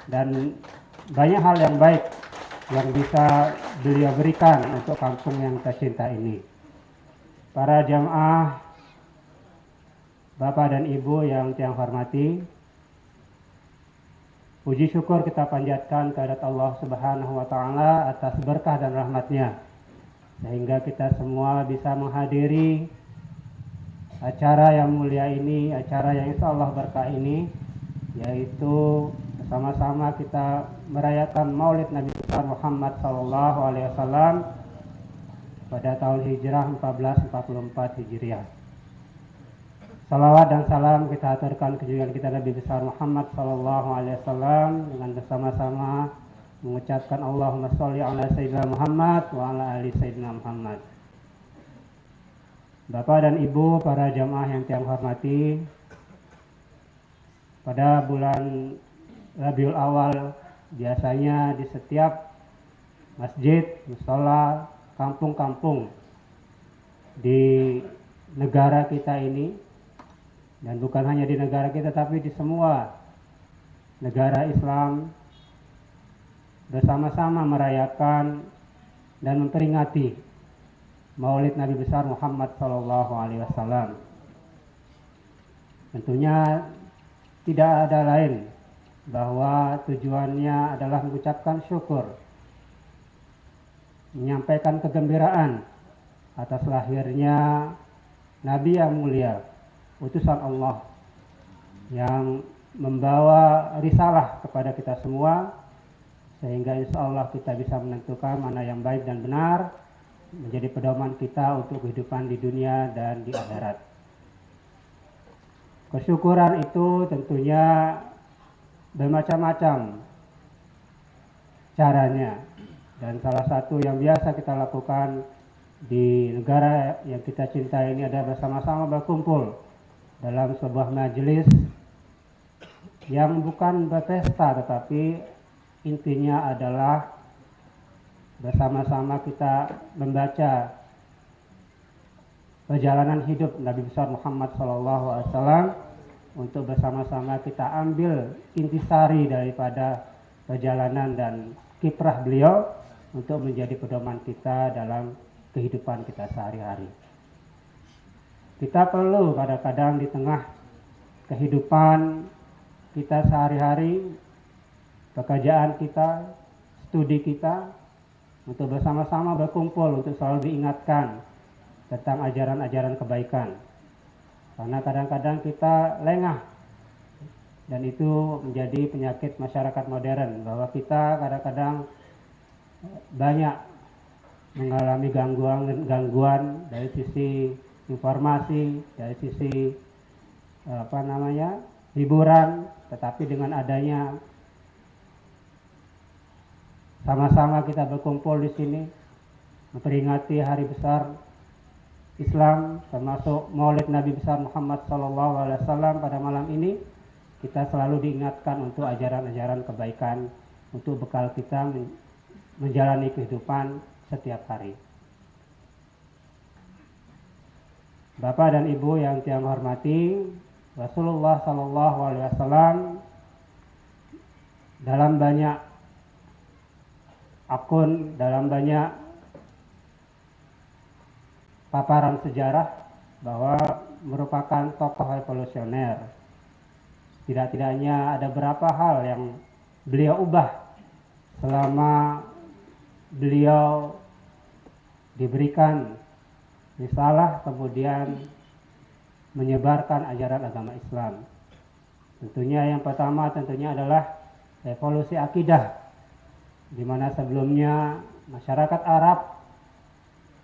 dan banyak hal yang baik yang bisa beliau berikan untuk kampung yang tercinta ini. Para jamaah, Bapak dan Ibu yang saya hormati, puji syukur kita panjatkan kehadirat Allah Subhanahu wa Ta'ala atas berkah dan rahmatnya, sehingga kita semua bisa menghadiri acara yang mulia ini, acara yang insya Allah berkah ini, yaitu sama-sama kita merayakan Maulid Nabi Muhammad SAW pada tahun Hijrah 1444 Hijriah. Salawat dan salam kita aturkan kejujuran kita Nabi besar Muhammad SAW dengan bersama-sama mengucapkan Allahumma sholli ala Sayyidina Muhammad wa ala ali Sayyidina Muhammad. Bapak dan Ibu, para jamaah yang saya hormati, pada bulan Rabiul Awal biasanya di setiap masjid, mushola, kampung-kampung di negara kita ini Dan bukan hanya di negara kita, tapi di semua negara Islam bersama-sama merayakan dan memperingati Maulid Nabi besar Muhammad SAW. Tentunya tidak ada lain bahwa tujuannya adalah mengucapkan syukur, menyampaikan kegembiraan atas lahirnya Nabi yang mulia, utusan Allah yang membawa risalah kepada kita semua, sehingga insya Allah kita bisa menentukan mana yang baik dan benar, menjadi pedoman kita untuk kehidupan di dunia dan di akhirat. Kesyukuran itu tentunya bermacam-macam caranya, dan salah satu yang biasa kita lakukan di negara yang kita cintai ini adalah bersama-sama berkumpul dalam sebuah majelis yang bukan berpesta, tetapi intinya adalah bersama-sama kita membaca perjalanan hidup Nabi besar Muhammad SAW, untuk bersama-sama kita ambil intisari daripada perjalanan dan kiprah beliau untuk menjadi pedoman kita dalam kehidupan kita sehari-hari. Kita perlu kadang-kadang di tengah kehidupan kita sehari-hari, pekerjaan kita, studi kita, untuk bersama-sama berkumpul untuk selalu diingatkan tentang ajaran-ajaran kebaikan. Karena kadang-kadang kita lengah, dan itu menjadi penyakit masyarakat modern, bahwa kita kadang-kadang banyak mengalami gangguan dari sisi informasi, dari sisi hiburan. Tetapi dengan adanya sama-sama kita berkumpul di sini memperingati hari besar Islam, termasuk Maulid Nabi besar Muhammad SAW pada malam ini, kita selalu diingatkan untuk ajaran-ajaran kebaikan, untuk bekal kita menjalani kehidupan setiap hari. Bapak dan Ibu yang saya hormati, Rasulullah SAW dalam banyak akun, dalam banyak paparan sejarah, bahwa merupakan tokoh revolusioner. Tidak-tidaknya ada beberapa hal yang beliau ubah selama beliau diberikan risalah, kemudian menyebarkan ajaran agama Islam. Tentunya yang pertama adalah revolusi akidah, di mana sebelumnya masyarakat Arab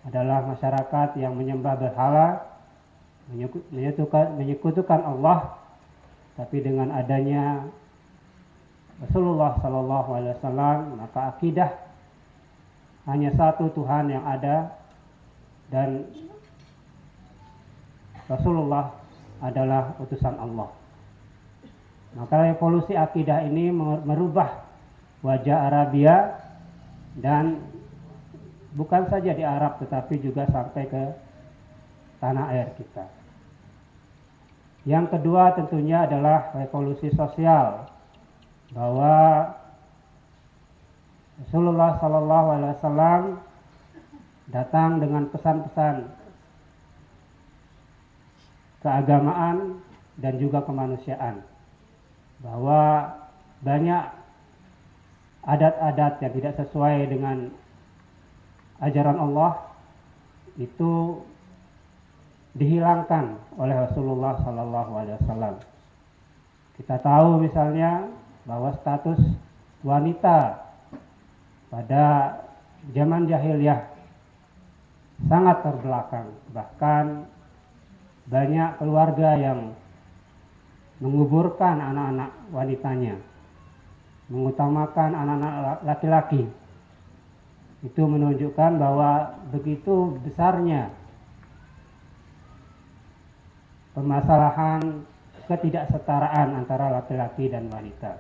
adalah masyarakat yang menyembah berhala, menyekutukan Allah. Tapi dengan adanya Rasulullah SAW, maka akidah hanya satu Tuhan yang ada, dan Rasulullah adalah utusan Allah. Maka revolusi akidah ini merubah wajah Arabia, dan bukan saja di Arab, tetapi juga sampai ke tanah air kita. Yang kedua tentunya adalah revolusi sosial, bahwa Rasulullah SAW datang dengan pesan-pesan keagamaan dan juga kemanusiaan, bahwa banyak adat-adat yang tidak sesuai dengan ajaran Allah itu dihilangkan oleh Rasulullah SAW. Kita tahu misalnya bahwa status wanita pada zaman jahiliyah sangat terbelakang. Bahkan banyak keluarga yang menguburkan anak-anak wanitanya, mengutamakan anak-anak laki-laki. Itu menunjukkan bahwa begitu besarnya permasalahan ketidaksetaraan antara laki-laki dan wanita.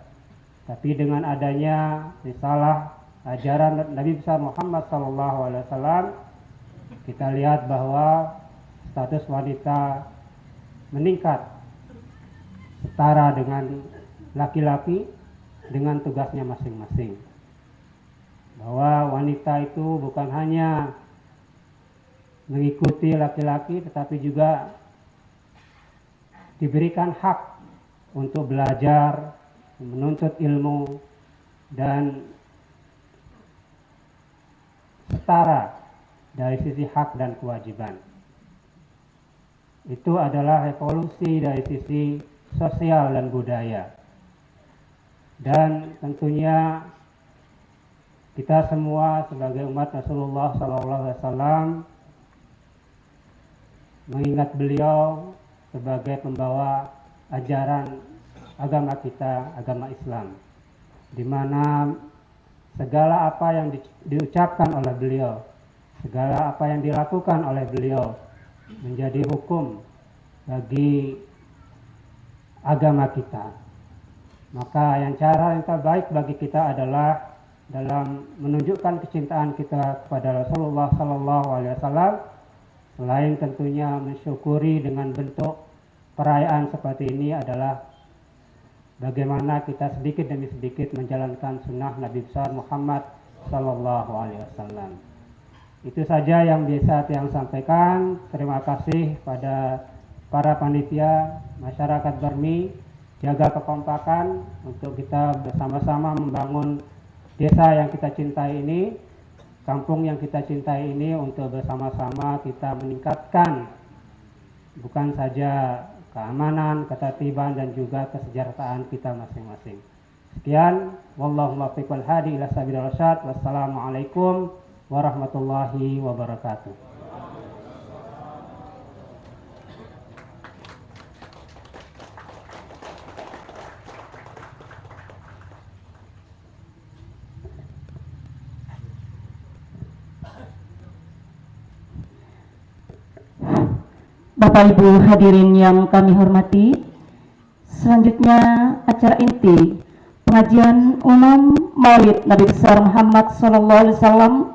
Tapi dengan adanya risalah ajaran Nabi besar Muhammad SAW, kita lihat bahwa status wanita meningkat setara dengan laki-laki dengan tugasnya masing-masing. Bahwa wanita itu bukan hanya mengikuti laki-laki tetapi juga diberikan hak untuk belajar, menuntut ilmu, dan setara dari sisi hak dan kewajiban. Itu adalah evolusi dari sisi sosial dan budaya. Dan tentunya kita semua sebagai umat Rasulullah SAW mengingat beliau sebagai pembawa ajaran agama kita, agama Islam, di mana segala apa yang diucapkan oleh beliau, segala apa yang dilakukan oleh beliau menjadi hukum bagi agama kita. Maka cara yang terbaik bagi kita adalah dalam menunjukkan kecintaan kita kepada Rasulullah SAW. Selain tentunya mensyukuri dengan bentuk perayaan seperti ini adalah bagaimana kita sedikit demi sedikit menjalankan sunnah Nabi besar Muhammad SAW. Itu saja yang bisa yang sampaikan. Terima kasih pada para panitia, masyarakat Barmi. Jaga kekompakan untuk kita bersama-sama membangun desa yang kita cintai ini, kampung yang kita cintai ini, untuk bersama-sama kita meningkatkan bukan saja keamanan, ketertiban, dan juga kesejahteraan kita masing-masing. Sekian, wallahu muwaffiq wal hadi ila sabilir rasyad. Wassalamualaikum warahmatullahi wabarakatuh. Bapak Ibu hadirin yang kami hormati, selanjutnya acara inti pengajian umum Maulid Nabi besar Muhammad SAW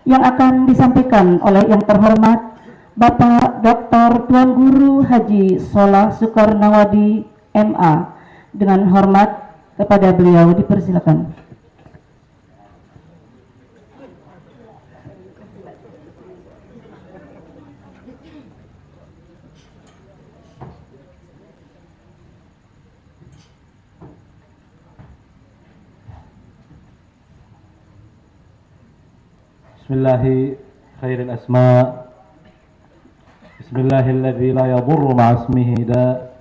yang akan disampaikan oleh yang terhormat Bapak Dr. Tuan Guru Haji Solah Soekarnawadi MA. Dengan hormat kepada beliau dipersilakan. Bismillahi khairil asma. Bismillahilladzi la yadurru ma'a ismihi da.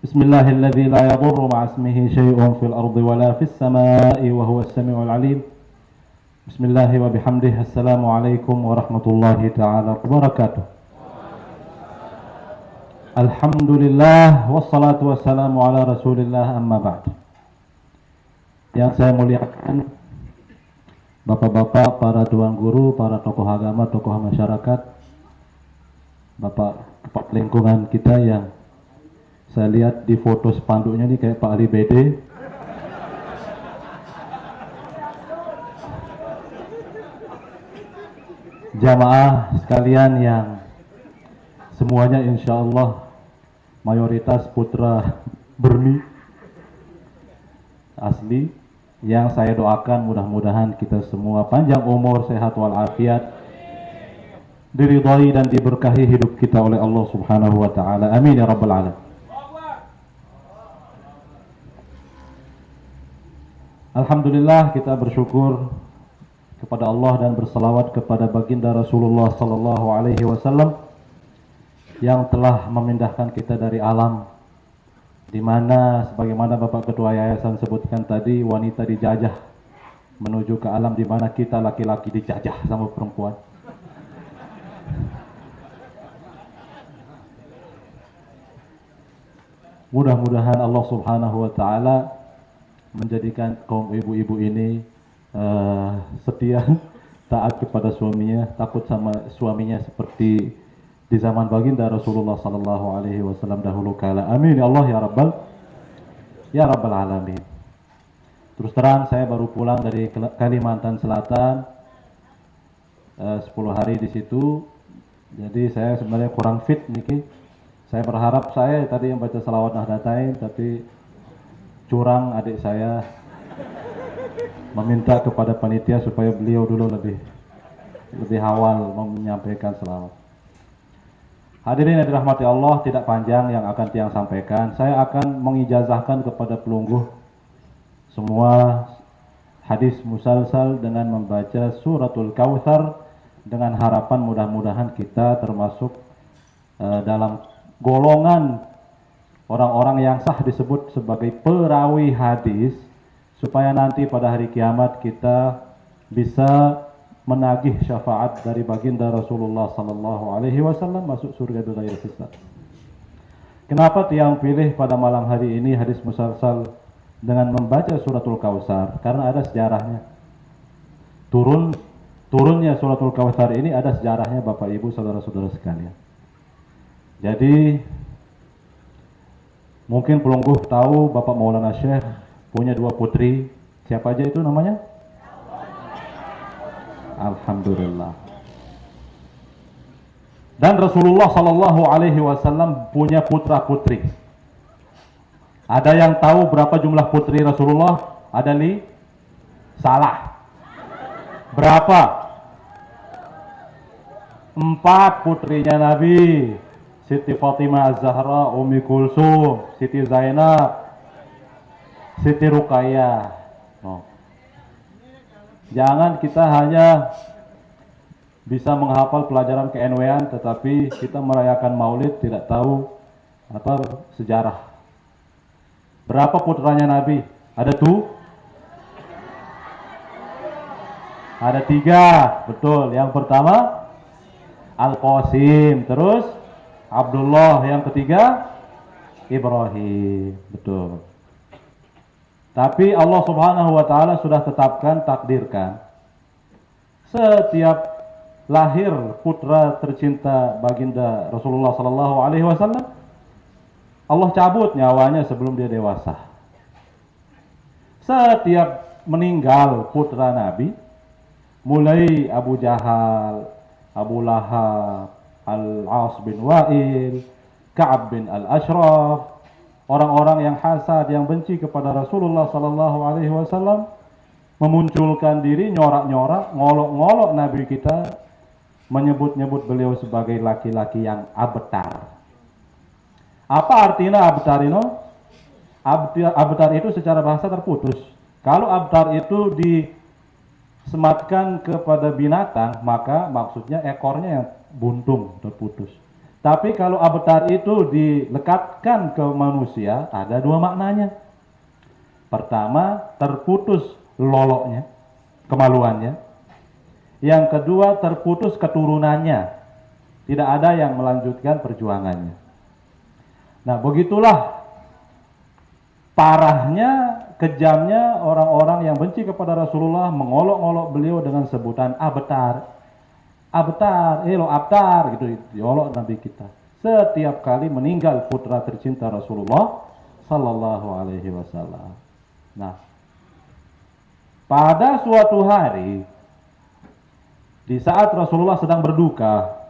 Bismillahilladzi la yadurru ma'a ismihi syai'un fil ardi wala fis samai wa huwa as-sami'ul 'alim. Bismillahi wa bihamdihi. Assalamualaikum warahmatullahi taala wabarakatuh. Alhamdulillah wassalatu wassalamu ala Rasulillah, amma ba'd. Yang saya muliakan Bapak-bapak, para tuan guru, para tokoh agama, tokoh masyarakat, Bapak Kepala Lingkungan kita yang saya lihat di foto spanduknya ini kayak Pak Ali Bede. Jamaah sekalian yang semuanya insya Allah mayoritas putra Bermi asli. Yang saya doakan mudah-mudahan kita semua panjang umur, sehat walafiat, diridhai dan diberkahi hidup kita oleh Allah Subhanahu wa taala. Amin ya rabbal alamin. Alhamdulillah, kita bersyukur kepada Allah dan berselawat kepada baginda Rasulullah sallallahu alaihi wasallam yang telah memindahkan kita dari alam di mana sebagaimana Bapak Ketua Yayasan sebutkan tadi, wanita dijajah menuju ke alam di mana kita laki-laki dijajah sama perempuan. Mudah-mudahan Allah Subhanahu wa taala menjadikan kaum ibu-ibu ini setia, taat kepada suaminya, takut sama suaminya seperti di zaman baginda Rasulullah sallallahu alaihi wasallam dahulu kala. Amin ya Allah ya rabbal alamin. Terus terang saya baru pulang dari Kalimantan Selatan 10 hari di situ. Jadi saya sebenarnya kurang fit niki. Saya berharap saya tadi yang baca salawat Nahdlatain, tapi curang adik saya meminta kepada panitia supaya beliau dulu lebih awal menyampaikan selawat. Hadirin yang dirahmati Allah, tidak panjang yang akan tiang sampaikan. Saya akan mengijazahkan kepada pelungguh semua hadis musalsal dengan membaca suratul Kautsar, dengan harapan mudah-mudahan kita termasuk dalam golongan orang-orang yang sah disebut sebagai perawi hadis, supaya nanti pada hari kiamat kita bisa menagih syafaat dari baginda Rasulullah sallallahu alaihi wasallam masuk surga bighairi hisab. Kenapa tiang pilih pada malam hari ini hadis musalsal dengan membaca suratul Kautsar? Karena ada sejarahnya. Turunnya suratul Kautsar ini ada sejarahnya, Bapak Ibu saudara-saudara sekalian. Jadi mungkin pelungguh tahu Bapak Maulana Syekh punya 2 putri. Siapa aja itu namanya? Alhamdulillah. Dan Rasulullah sallallahu alaihi wasallam punya putra-putri. Ada yang tahu berapa jumlah putri Rasulullah? Ada li? Salah. Berapa? 4 putrinya Nabi. Siti Fatimah Az-Zahra, Ummi Kulsum, Siti Zainab, Siti Ruqayyah. No. Jangan kita hanya bisa menghafal pelajaran ke-NW-an, tetapi kita merayakan maulid tidak tahu apa sejarah. Berapa putranya Nabi? Ada ada 3, betul. Yang pertama Al-Qasim, terus Abdullah, yang ketiga Ibrahim, betul. Tapi Allah Subhanahu wa taala sudah tetapkan, takdirkan, setiap lahir putra tercinta baginda Rasulullah sallallahu alaihi wasallam, Allah cabut nyawanya sebelum dia dewasa. Setiap meninggal putra Nabi, mulai Abu Jahal, Abu Lahab, Al-As bin Wa'il, Ka'ab bin Al-Ashraf, orang-orang yang hasad, yang benci kepada Rasulullah sallallahu alaihi wasallam, memunculkan diri, nyorak-nyorak, ngolok-ngolok Nabi kita, menyebut-nyebut beliau sebagai laki-laki yang abtar. Apa artinya abtar ini? Abtar itu secara bahasa terputus. Kalau abtar itu disematkan kepada binatang, maka maksudnya ekornya yang buntung, terputus. Tapi kalau abtar itu dilekatkan ke manusia, ada 2 maknanya. Pertama, terputus loloknya, kemaluannya. Yang kedua, terputus keturunannya. Tidak ada yang melanjutkan perjuangannya. Nah, begitulah parahnya, kejamnya orang-orang yang benci kepada Rasulullah, mengolok-olok beliau dengan sebutan abtar. Abtar, lo abtar, gitu, diolok Nabi kita. Setiap kali meninggal putra tercinta Rasulullah sallallahu alaihi wasallam. Nah, pada suatu hari, di saat Rasulullah sedang berduka,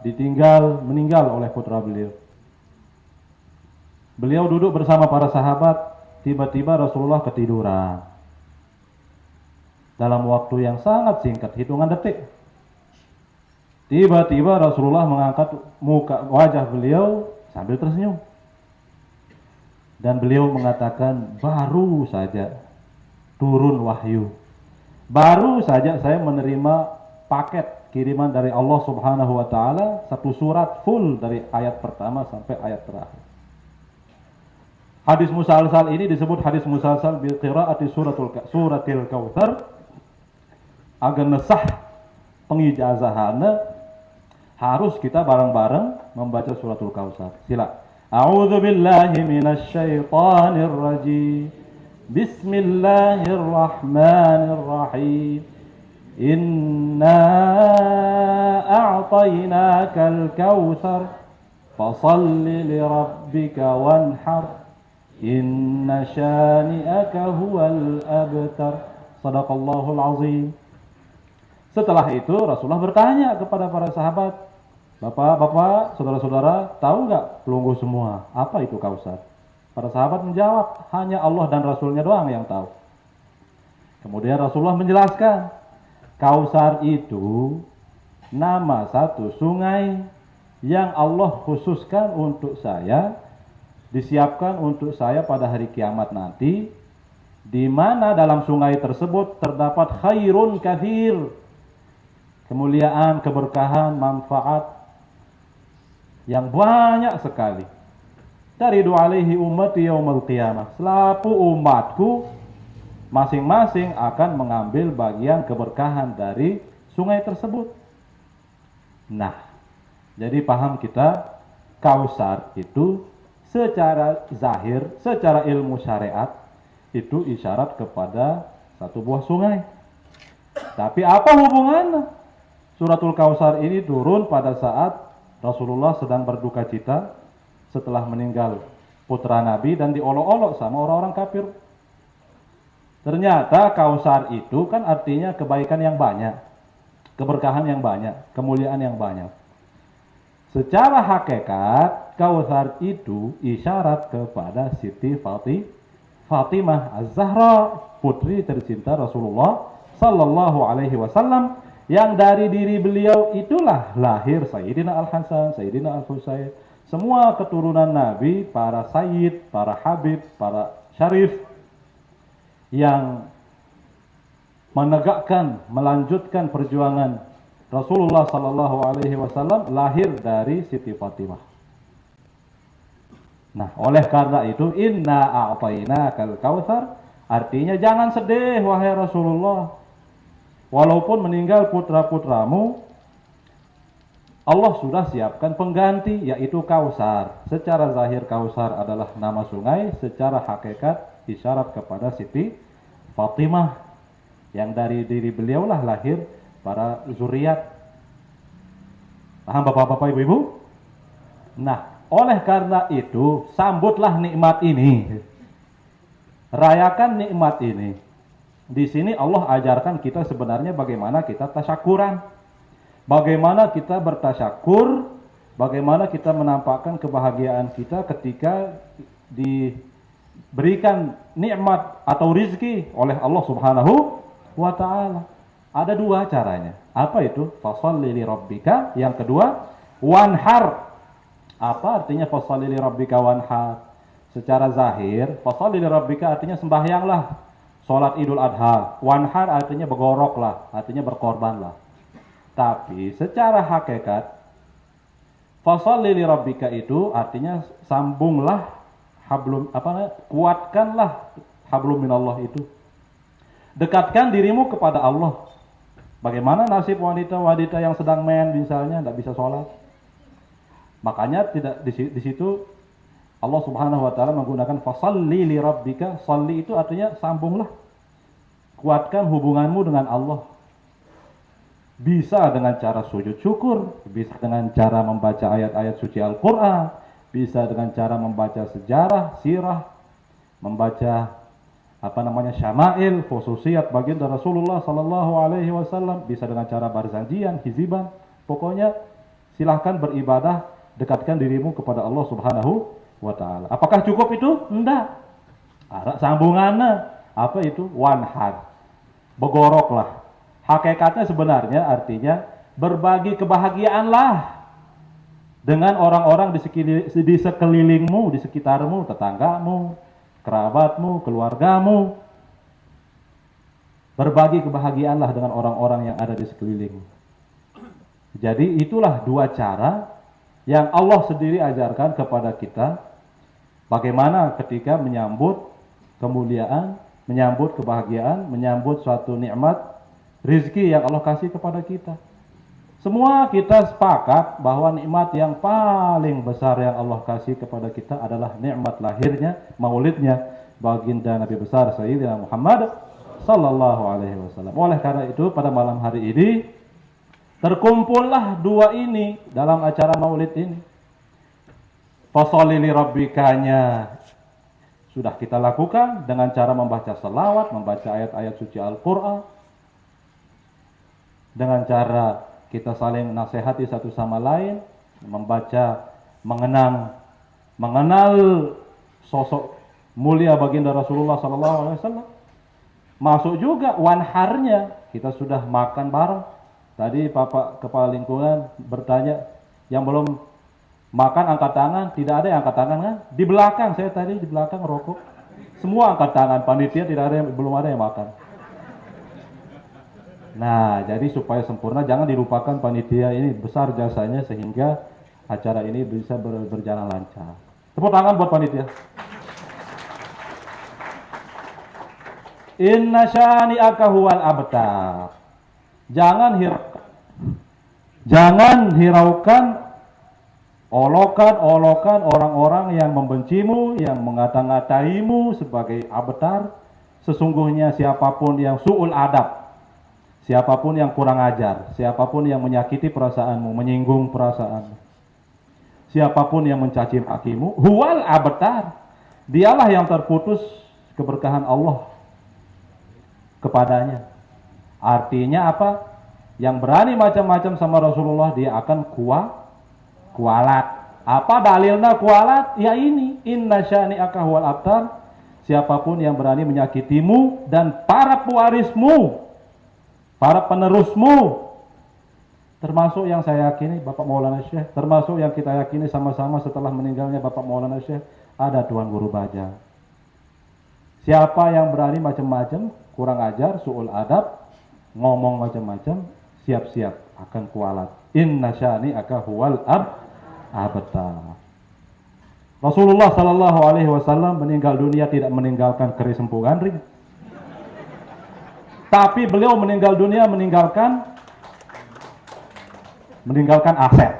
meninggal oleh putra beliau. Beliau duduk bersama para sahabat, tiba-tiba Rasulullah ketiduran. Dalam waktu yang sangat singkat, hitungan detik. Tiba-tiba Rasulullah mengangkat wajah beliau sambil tersenyum. Dan beliau mengatakan, baru saja turun wahyu. Baru saja saya menerima paket kiriman dari Allah Subhanahu wa taala, 1 surat full dari ayat pertama sampai ayat terakhir. Hadis musalsal ini disebut hadis musalsal bil qiraati suratil Kautsar. Agar nesah pengijazahanna, harus kita bareng-bareng membaca suratul Kautsar. Sila. A'udzu billahi minasy syaithanir rajim. Bismillahirrahmanirrahim. Inna a'tainakal kautsar fasalli lirabbika wanhar. Inna syani'aka huwal abtar. Shadaqallahul azim. Setelah itu Rasulullah bertanya kepada para sahabat, Bapak-bapak, saudara-saudara, tahu nggak pelunggu semua? Apa itu Kausar? Para sahabat menjawab, hanya Allah dan Rasulnya doang yang tahu. Kemudian Rasulullah menjelaskan, Kausar itu nama satu sungai yang Allah khususkan untuk saya, disiapkan untuk saya pada hari kiamat nanti, di mana dalam sungai tersebut terdapat khairun kathir, kemuliaan, keberkahan, manfaat yang banyak sekali. Taridu alaihi ummati yaumil qiyamah. Selaku umatku masing-masing akan mengambil bagian keberkahan dari sungai tersebut. Nah, jadi paham kita, Kausar itu secara zahir, secara ilmu syariat itu isyarat kepada satu buah sungai. Tapi apa hubungannya? Suratul Kausar ini turun pada saat Rasulullah sedang berduka cita setelah meninggal putra Nabi dan diolok-olok sama orang-orang kafir. Ternyata Kausar itu kan artinya kebaikan yang banyak, keberkahan yang banyak, kemuliaan yang banyak. Secara hakikat, Kausar itu isyarat kepada Siti Fatimah Az-Zahra, putri tercinta Rasulullah Sallallahu Alaihi Wasallam, yang dari diri beliau itulah lahir Sayyidina Al-Hasan, Sayyidina Al-Husain, semua keturunan Nabi, para Sayyid, para Habib, para Syarif, yang menegakkan, melanjutkan perjuangan Rasulullah Sallallahu Alaihi Wasallam lahir dari Siti Fatimah. Nah, oleh karena itu, inna a'tainakal kautsar, artinya jangan sedih wahai Rasulullah. Walaupun meninggal putra-putramu, Allah sudah siapkan pengganti, yaitu Kausar. Secara zahir Kausar adalah nama sungai, secara hakikat isyarat kepada Siti Fatimah, yang dari diri beliaulah lahir para zuriat. Paham bapak-bapak, ibu-ibu? Nah, oleh karena itu, sambutlah nikmat ini. Rayakan nikmat ini. Di sini Allah ajarkan kita sebenarnya bagaimana kita tasyakuran. Bagaimana kita bertasyakur, bagaimana kita menampakkan kebahagiaan kita ketika diberikan nikmat atau rizki oleh Allah Subhanahu wa ta'ala. Ada dua caranya. Apa itu? Fasholli li rabbika. Yang kedua, wanhar. Apa artinya fasholli li rabbika wanhar? Secara zahir, fasholli li rabbika artinya sembahyanglah sholat Idul Adha. Wanhar artinya bergoroklah, artinya berkorbanlah. Tapi secara hakikat, fasholli li rabbika itu artinya sambunglah hablum, kuatkanlah hablum minallah itu. Dekatkan dirimu kepada Allah. Bagaimana nasib wanita-wanita yang sedang misalnya tidak bisa sholat? Makanya tidak di situ Allah Subhanahu wa taala menggunakan fasholli li rabbika. Sholli itu artinya sambunglah. Kuatkan hubunganmu dengan Allah. Bisa dengan cara sujud syukur, bisa dengan cara membaca ayat-ayat suci Al-Qur'an, bisa dengan cara membaca sejarah, sirah, membaca syama'il, khususiyat baginda Rasulullah sallallahu alaihi wasallam, bisa dengan cara barzanjian, hiziban. Pokoknya silahkan beribadah, dekatkan dirimu kepada Allah Subhanahu wa ta'ala. Apakah cukup itu? Enggak. Ada sambungannya. Apa itu? Wanhar. Begoroklah. Hakikatnya sebenarnya artinya berbagi kebahagiaanlah dengan orang-orang di sekelilingmu, di sekitarmu, tetanggamu, kerabatmu, keluargamu. Berbagi kebahagiaanlah dengan orang-orang yang ada di sekelilingmu. Jadi itulah dua cara yang Allah sendiri ajarkan kepada kita. Bagaimana ketika menyambut kemuliaan, menyambut kebahagiaan, menyambut suatu nikmat, rizki yang Allah kasih kepada kita. Semua kita sepakat bahwa nikmat yang paling besar yang Allah kasih kepada kita adalah nikmat lahirnya, maulidnya baginda Nabi besar Sayyidina Muhammad sallallahu alaihi wasallam. Oleh karena itu pada malam hari ini terkumpullah dua ini dalam acara maulid ini. Fasholli li rabbikanya sudah kita lakukan dengan cara membaca selawat, membaca ayat-ayat suci Al-Qur'an. Dengan cara kita saling nasihati satu sama lain, membaca, mengenal sosok mulia baginda Rasulullah SAW. Masuk juga wanharnya, kita sudah makan bareng. Tadi Bapak Kepala Lingkungan bertanya, yang belum makan angkat tangan, tidak ada yang angkat tangan kan? Di belakang, saya tadi di belakang rokok. Semua angkat tangan, panitia tidak ada yang, belum ada yang makan. Nah, jadi supaya sempurna, jangan dilupakan panitia ini besar jasanya sehingga acara ini bisa berjalan lancar. Tepuk tangan buat panitia. Inna syani'aka huwal abtar. Jangan hiraukan olokan orang-orang yang membencimu, yang mengata-ngataimu sebagai abtar. Sesungguhnya siapapun yang su'ul adab, siapapun yang kurang ajar, siapapun yang menyakiti perasaanmu, menyinggung perasaanmu, siapapun yang mencaci makimu, huwal abtar, dialah yang terputus keberkahan Allah kepadanya. Artinya apa? Yang berani macam-macam sama Rasulullah, dia akan kualat. Apa dalilnya kualat? Ya ini, inna syani'aka huwal abtar. Siapapun yang berani menyakitimu dan para pewarismu, para penerusmu, termasuk yang saya yakini Bapak Maulana Syekh, termasuk yang kita yakini sama-sama setelah meninggalnya Bapak Maulana Syekh, ada Tuan Guru Bajang. Siapa yang berani macam-macam, kurang ajar, su'ul adab, ngomong macam-macam, siap-siap akan kualat. Inna syani'aka huwal abtar. Rasulullah sallallahu alaihi wasallam meninggal dunia tidak meninggalkan keris empungan ring. Tapi beliau meninggal dunia meninggalkan aset.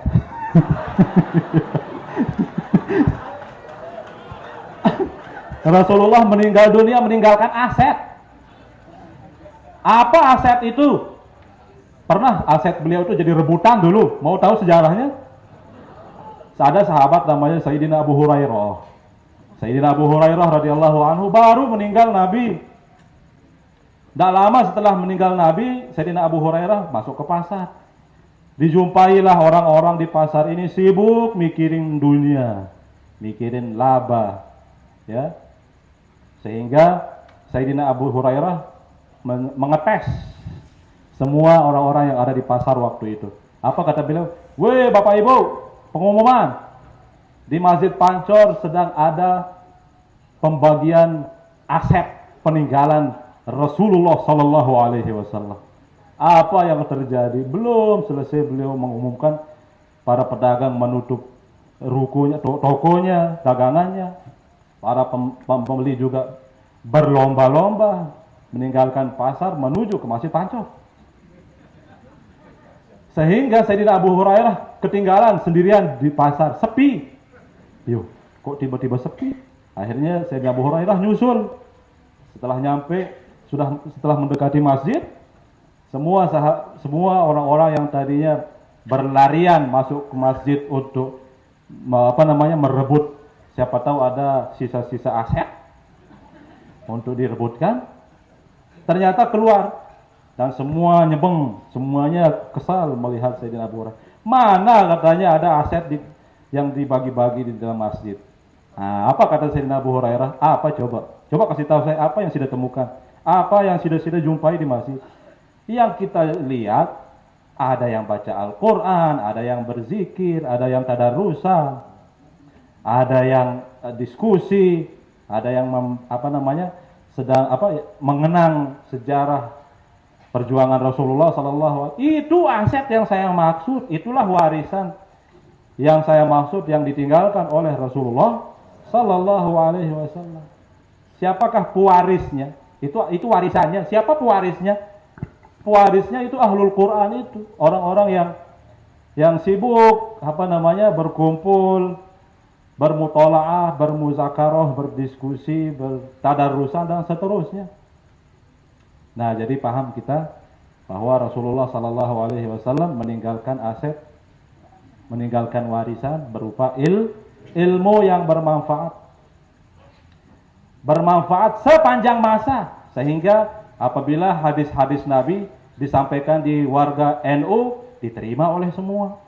Rasulullah meninggal dunia meninggalkan aset. Apa aset itu? Pernah aset beliau itu jadi rebutan dulu. Mau tahu sejarahnya? Ada sahabat namanya Sayyidina Abu Hurairah. Sayyidina Abu Hurairah radhiyallahu anhu baru meninggal Nabi. Tidak lama setelah meninggal Nabi, Sayyidina Abu Hurairah masuk ke pasar. Dijumpailah orang-orang di pasar ini sibuk mikirin dunia, mikirin laba, ya. Sehingga Sayyidina Abu Hurairah mengetes semua orang-orang yang ada di pasar waktu itu. Apa kata beliau? Weh Bapak Ibu, pengumuman di Masjid Pancor sedang ada pembagian aset peninggalan Rasulullah Sallallahu Alaihi Wasallam. Apa yang terjadi? Belum selesai beliau mengumumkan, para pedagang menutup rukonya, tokonya, dagangannya. Para pembeli juga berlomba-lomba meninggalkan pasar menuju ke Masjid Pancor. Sehingga Sayyidina Abu Hurairah ketinggalan sendirian di pasar, sepi. Yuk, kok tiba-tiba sepi? Akhirnya Sayyidina Abu Hurairah nyusul. Setelah nyampe, setelah mendekati masjid, semua orang-orang yang tadinya berlarian masuk ke masjid untuk merebut, siapa tahu ada sisa-sisa aset untuk direbutkan, ternyata keluar. Dan semua nyebeng, semuanya kesal melihat Sayyidina Abu Hurairah. Mana katanya ada aset yang dibagi-bagi di dalam masjid. Nah, apa kata Sayyidina Abu Hurairah? Apa coba? Coba kasih tahu saya apa yang sudah temukan. Apa yang sudah jumpai di masjid. Yang kita lihat, ada yang baca Al-Quran, ada yang berzikir, ada yang tadarusan, ada yang diskusi, ada yang sedang mengenang sejarah perjuangan Rasulullah Sallallahu Alaihi Wasallam. Itu aset yang saya maksud, itulah warisan yang saya maksud yang ditinggalkan oleh Rasulullah Sallallahu Alaihi Wasallam. Siapakah pewarisnya? Itu warisannya. Siapa pewarisnya? Pewarisnya itu ahlul Quran, itu orang-orang yang sibuk berkumpul, bermutolaah, bermuzakarah, berdiskusi, bertadarusan dan seterusnya. Nah, jadi paham kita bahwa Rasulullah Sallallahu Alaihi Wasallam meninggalkan aset, meninggalkan warisan berupa ilmu yang bermanfaat sepanjang masa, sehingga apabila hadis-hadis Nabi disampaikan di warga NU diterima oleh semua.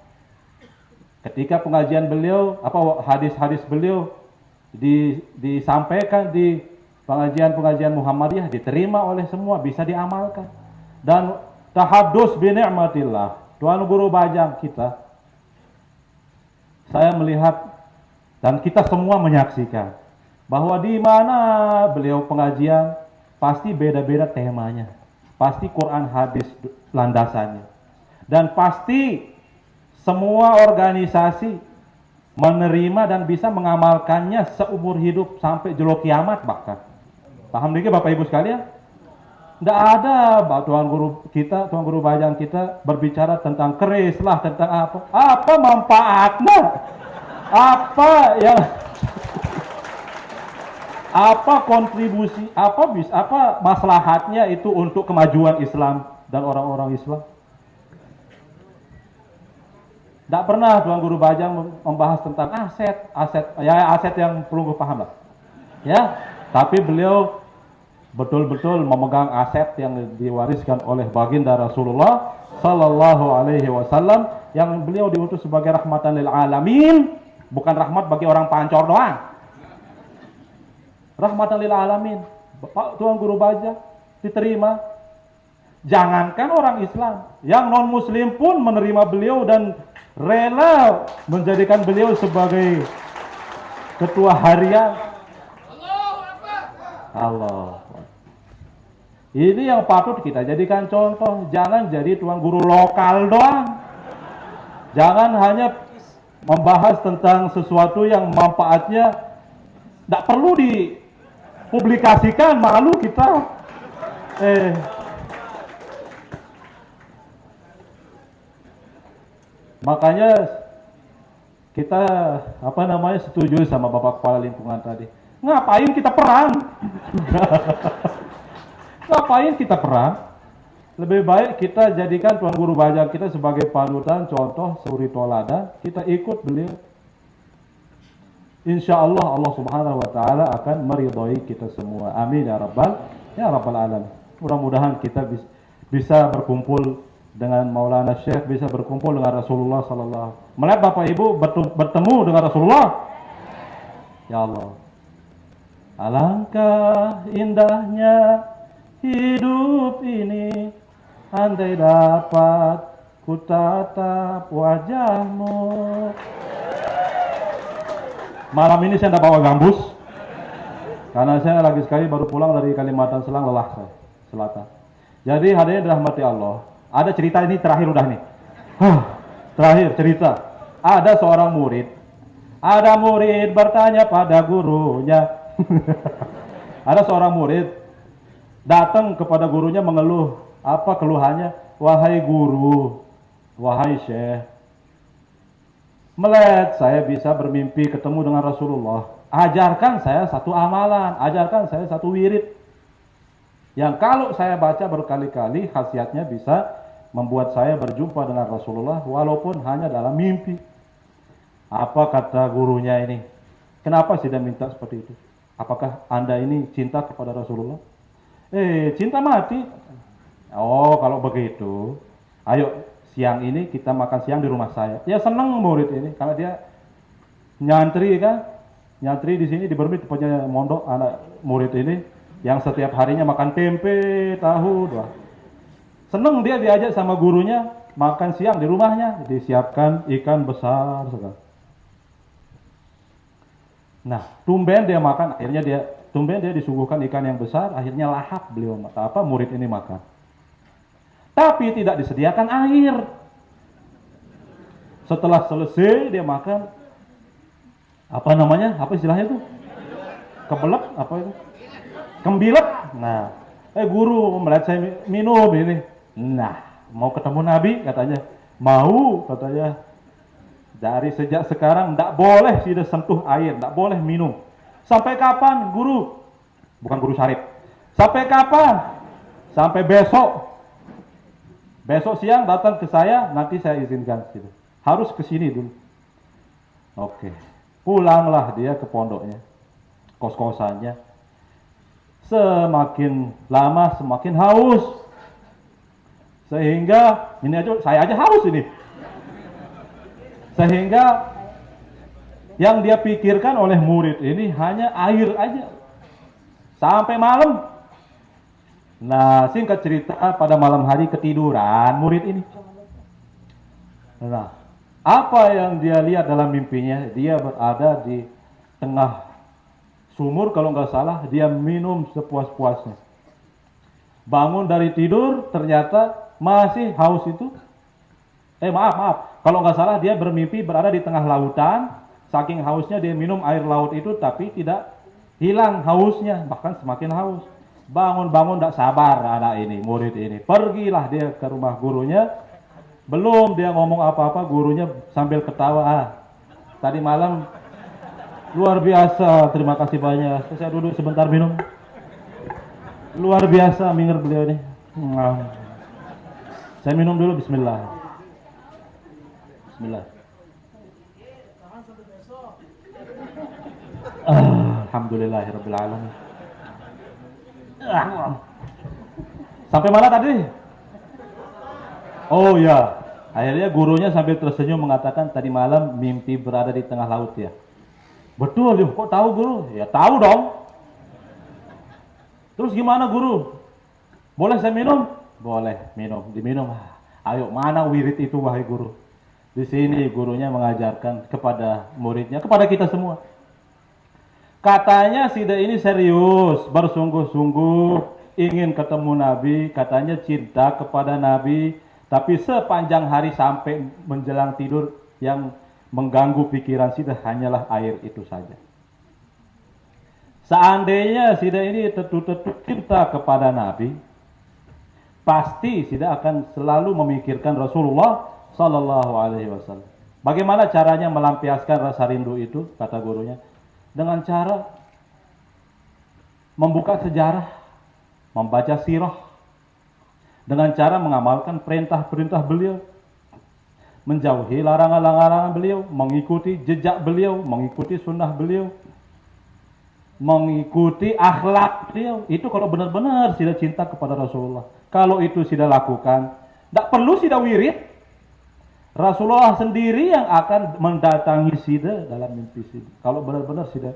Ketika pengajian beliau, hadis-hadis beliau disampaikan di pengajian-pengajian Muhammadiyah, diterima oleh semua, bisa diamalkan. Dan tahaddus bi ni'matillah, Tuan Guru Bajang kita, saya melihat dan kita semua menyaksikan bahwa di mana beliau pengajian pasti beda-beda temanya, pasti Quran hadis landasannya, dan pasti semua organisasi menerima dan bisa mengamalkannya seumur hidup sampai jelo kiamat bahkan. Paham dikit Bapak Ibu sekalian? Tidak ada Tuan Guru Bajang kita berbicara tentang keris lah, tentang apa manfaatnya, apa kontribusi, apa maslahatnya itu untuk kemajuan Islam dan orang-orang Islam. Tidak pernah Tuan Guru Bajang membahas tentang aset yang perlu gue paham lah. Ya, tapi beliau betul-betul memegang aset yang diwariskan oleh baginda Rasulullah Sallallahu Alaihi Wasallam, yang beliau diutus sebagai rahmatan lil alamin, bukan rahmat bagi orang pancor doang. Rahmatan lil alamin, Tuan Guru Bajang diterima. Jangankan orang Islam, yang non Muslim pun menerima beliau dan rela menjadikan beliau sebagai ketua harian. Allah. Ini yang patut kita jadikan contoh. Jangan jadi tuan guru lokal doang. Jangan hanya membahas tentang sesuatu yang manfaatnya tidak perlu dipublikasikan, malu kita. Makanya kita setuju sama Bapak Kepala Lingkungan tadi. Ngapain kita perang? Ngapain kita perang? Lebih baik kita jadikan Tuan Guru Bajang kita sebagai panutan, contoh, suri toladan. Kita ikut beliau. Insya Allah Allah Subhanahu Wa Taala akan meridhoi kita semua. Amin ya rabbal alamin. Mudah-mudahan kita bisa berkumpul dengan Maulana Syekh, bisa berkumpul dengan Rasulullah Sallallahu. Melihat Bapak Ibu bertemu dengan Rasulullah. Ya Allah. Alangkah indahnya hidup ini, andai dapat ku tatap wajahmu. Malam ini saya tidak bawa gambus, karena saya lagi sekali baru pulang dari Kalimantan Selatan. Jadi hadirin dirahmati Allah, ada cerita ini terakhir udah nih. Terakhir cerita. Ada seorang murid. Ada murid bertanya pada gurunya. Ada seorang murid datang kepada gurunya mengeluh. Apa keluhannya? Wahai guru, wahai syekh, melihat saya bisa bermimpi ketemu dengan Rasulullah. Ajarkan saya satu amalan, ajarkan saya satu wirid yang kalau saya baca berkali-kali khasiatnya bisa membuat saya berjumpa dengan Rasulullah walaupun hanya dalam mimpi. Apa kata gurunya ini? Kenapa tidak minta seperti itu? Apakah Anda ini cinta kepada Rasulullah? Cinta mati. Oh, kalau begitu, ayo siang ini kita makan siang di rumah saya. Ya senang murid ini karena dia nyantri kan. Nyantri di sini di Bermit, tepatnya mondok anak murid ini yang setiap harinya makan tempe, tahu, doang. Senang dia diajak sama gurunya makan siang di rumahnya, disiapkan ikan besar sekali. Nah, tumben dia makan, tumben dia disuguhkan ikan yang besar, akhirnya lahap beliau murid ini makan. Tapi tidak disediakan air. Setelah selesai dia makan, apa istilahnya itu? Kebelet, apa itu? Kembilet. Nah, guru melihat saya minum ini. Nah, mau ketemu Nabi katanya. Mau katanya. Dari sejak sekarang tidak boleh tidak sentuh air, tidak boleh minum. Sampai kapan, guru? Bukan guru syarif. Sampai kapan? Sampai besok. Besok siang datang ke saya, nanti saya izinkan. Harus ke sini dulu. Oke. Pulanglah dia ke pondoknya, kos-kosannya. Semakin lama semakin haus. Sehingga ini aja saya aja haus ini. Sehingga yang dia pikirkan oleh murid ini hanya air aja sampai malam. Nah, singkat cerita, pada malam hari ketiduran murid ini. Nah, apa yang dia lihat dalam mimpinya? Dia berada di tengah sumur, kalau nggak salah, dia minum sepuas-puasnya. Bangun dari tidur, ternyata masih haus itu. Maaf, kalau nggak salah dia bermimpi berada di tengah lautan. Saking hausnya dia minum air laut itu, tapi tidak hilang hausnya, bahkan semakin haus. Bangun-bangun tidak sabar anak ini, murid ini. Pergilah dia ke rumah gurunya. Belum dia ngomong apa-apa, gurunya sambil ketawa. Tadi malam luar biasa, terima kasih banyak. Saya duduk sebentar minum. Luar biasa minger beliau ini. Saya minum dulu, bismillah. Bismillah. Alhamdulillahirabbil alamin. Sampai mana tadi? Oh ya, akhirnya gurunya sambil tersenyum mengatakan tadi malam mimpi berada di tengah laut ya. Betul, kok tahu guru? Ya tahu dong. Terus gimana guru? Boleh saya minum? Boleh, minum, diminum. Ayo, mana wirid itu wahai guru? Di sini gurunya mengajarkan kepada muridnya, kepada kita semua. Katanya Sida ini serius, bersungguh-sungguh ingin ketemu Nabi, katanya cinta kepada Nabi, tapi sepanjang hari sampai menjelang tidur yang mengganggu pikiran Sida hanyalah air itu saja. Seandainya Sida ini tetu-tetu cinta kepada Nabi, pasti Sida akan selalu memikirkan Rasulullah Sallallahu Alaihi Wasallam. Bagaimana caranya melampiaskan rasa rindu itu? Kata gurunya, dengan cara membuka sejarah, membaca sirah, dengan cara mengamalkan perintah-perintah beliau, menjauhi larangan-larangan beliau, mengikuti jejak beliau, mengikuti sunnah beliau, mengikuti akhlak beliau. Itu kalau benar-benar sudah cinta kepada Rasulullah. Kalau itu sudah lakukan, tidak perlu sudah wirid. Rasulullah sendiri yang akan mendatangi Sida dalam mimpi Sida. Kalau benar-benar Sida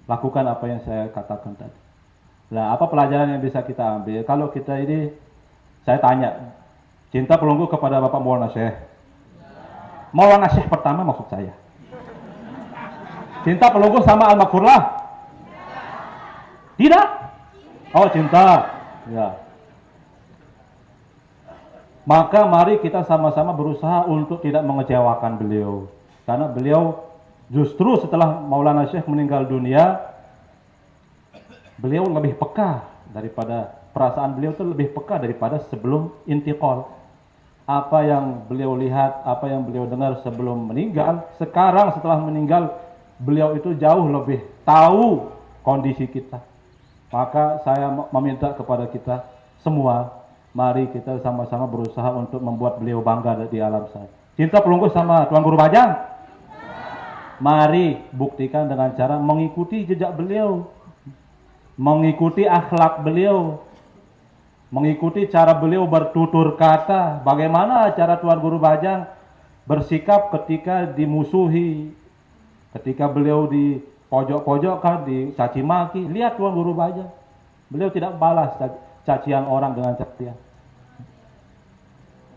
lakukan apa yang saya katakan tadi. Nah, apa pelajaran yang bisa kita ambil? Kalau kita ini, saya tanya, cinta pelunggu kepada Bapak Maulana Syekh. Maulana Syekh pertama maksud saya. Cinta pelunggu sama Al-Maghfurlah? Tidak? Oh, cinta. Ya. Maka mari kita sama-sama berusaha untuk tidak mengecewakan beliau. Karena beliau justru setelah Maulana Syekh meninggal dunia, beliau lebih peka daripada, perasaan beliau itu lebih peka daripada sebelum intiqal. Apa yang beliau lihat, apa yang beliau dengar sebelum meninggal, sekarang setelah meninggal, beliau itu jauh lebih tahu kondisi kita. Maka saya meminta kepada kita semua, mari kita sama-sama berusaha untuk membuat beliau bangga di alam sana. Cinta pelunggu sama Tuan Guru Bajang? Mari buktikan dengan cara mengikuti jejak beliau, mengikuti akhlak beliau, mengikuti cara beliau bertutur kata. Bagaimana cara Tuan Guru Bajang bersikap ketika dimusuhi, ketika beliau di pojok-pojokkan, dicaci maki. Lihat Tuan Guru Bajang, beliau tidak balas cacian orang dengan cacian.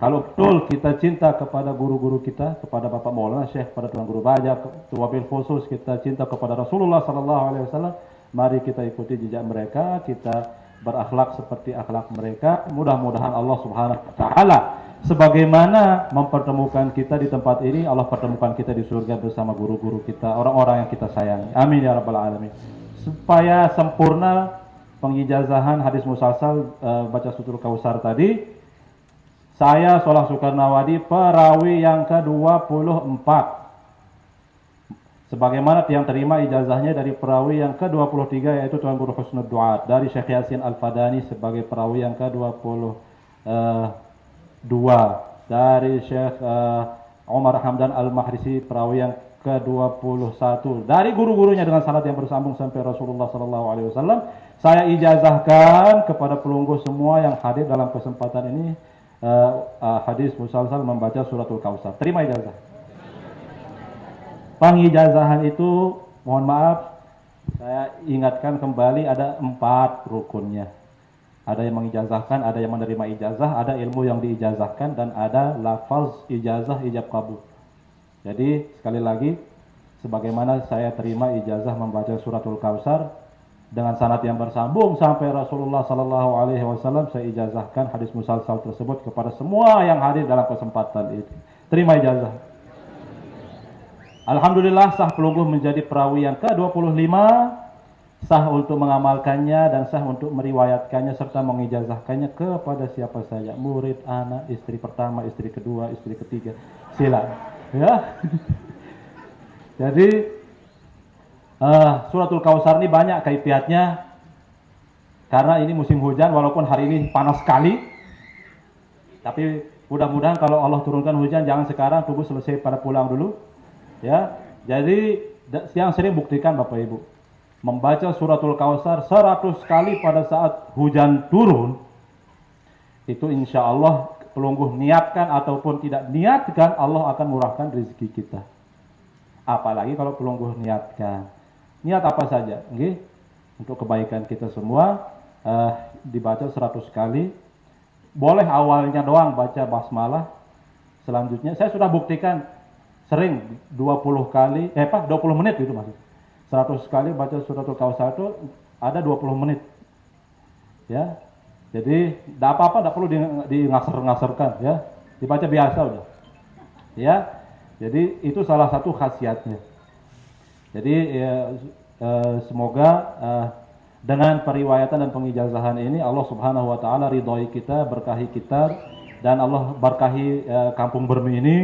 Kalau betul kita cinta kepada guru-guru kita, kepada Bapak Maulana Syekh, kepada Tuan Guru Bajang, wabil khusus kita cinta kepada Rasulullah Sallallahu Alaihi Wasallam, mari kita ikuti jejak mereka, kita berakhlak seperti akhlak mereka. Mudah-mudahan Allah Subhanahu Wa Taala sebagaimana mempertemukan kita di tempat ini, Allah pertemukan kita di surga bersama guru-guru kita, orang-orang yang kita sayangi. Amin ya rabbal alamin. Supaya sempurna pengijazahan hadis musalsal baca Suratul Kausar tadi, saya Sholah Soekarnawadi perawi yang ke-24. Sebagaimana yang terima ijazahnya dari perawi yang ke-23 yaitu Tuan Guru Husnud Duat, dari Syekh Yasin Al-Fadani sebagai perawi yang ke-22, dari Syekh Umar Hamdan Al-Mahrisi perawi yang ke-21, dari guru-gurunya dengan sanad yang bersambung sampai Rasulullah Sallallahu Alaihi Wasallam. Saya ijazahkan kepada pelunggu semua yang hadir dalam kesempatan ini hadis musalsal membaca Suratul Kausar. Terima ijazah. pengijazahan itu, mohon maaf, saya ingatkan kembali ada 4 rukunnya. Ada yang mengijazahkan, ada yang menerima ijazah, ada ilmu yang diijazahkan, dan ada lafaz ijazah ijab kabul. Jadi sekali lagi, sebagaimana saya terima ijazah membaca suratul Kausar dengan sanad yang bersambung sampai Rasulullah Sallallahu Alaihi Wasallam, saya ijazahkan hadis musalsal tersebut kepada semua yang hadir dalam kesempatan itu. Terima ijazah. Alhamdulillah sah pelungguh menjadi perawi yang ke-25, sah untuk mengamalkannya dan sah untuk meriwayatkannya serta mengijazahkannya kepada siapa saja, murid, anak, istri pertama, istri kedua, istri ketiga, silakan. Ya. Jadi suratul Kausar ini banyak kaifiatnya karena ini musim hujan, walaupun hari ini panas sekali, tapi mudah-mudahan kalau Allah turunkan hujan jangan sekarang, tunggu selesai pada pulang dulu. Ya, jadi yang sering buktikan Bapak Ibu, membaca suratul Kausar 100 kali pada saat hujan turun, itu insya Allah pelungguh niatkan ataupun tidak niatkan, Allah akan murahkan rezeki kita. Apalagi kalau pelungguh niatkan. Niat apa saja, okay? Untuk kebaikan kita semua, dibaca 100 kali. Boleh awalnya doang baca basmalah, selanjutnya saya sudah buktikan sering 20 kali, 20 menit itu maksud. 100 kali baca suratul Kausar itu ada 20 menit. Ya. Jadi enggak apa-apa, enggak perlu di-ngasar-ngasarkan ya. Dibaca biasa udah. Ya. Jadi itu salah satu khasiatnya. Jadi semoga dengan periwayatan dan pengijazahan ini Allah Subhanahu wa taala ridhoi kita, berkahi kita, dan Allah berkahi Kampung Bermi ini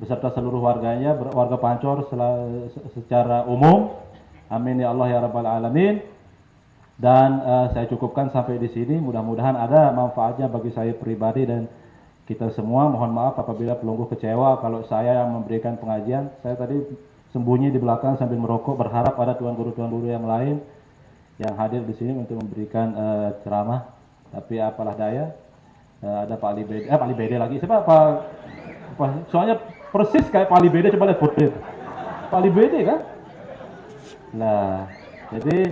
beserta seluruh warganya, warga Pancor secara umum. Amin ya Allah ya rabbal alamin. Dan saya cukupkan sampai di sini. Mudah-mudahan ada manfaatnya bagi saya pribadi dan kita semua. Mohon maaf apabila pelungguh kecewa kalau saya yang memberikan pengajian. Saya tadi sembunyi di belakang sambil merokok, berharap ada tuan guru yang lain yang hadir di sini untuk memberikan ceramah. Tapi apalah daya, ada Pak Ali Bede lagi. Siapa Pak? Soalnya persis kayak Pak Ali Bede, coba lihat portret. Pak Ali Bede kan? Nah, jadi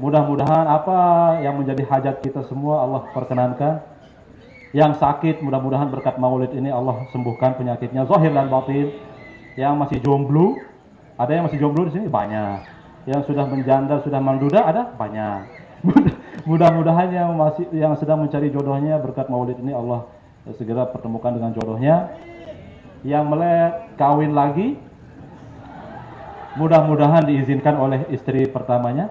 mudah-mudahan apa yang menjadi hajat kita semua Allah perkenankan. Yang sakit mudah-mudahan berkat maulid ini Allah sembuhkan penyakitnya zahir dan batin. Yang masih jomblo, ada yang masih jomblo di sini banyak. Yang sudah menjanda, sudah manduda ada banyak. Mudah-mudahan yang sedang mencari jodohnya berkat maulid ini Allah segera pertemukan dengan jodohnya. Yang kawin lagi, mudah-mudahan diizinkan oleh istri pertamanya.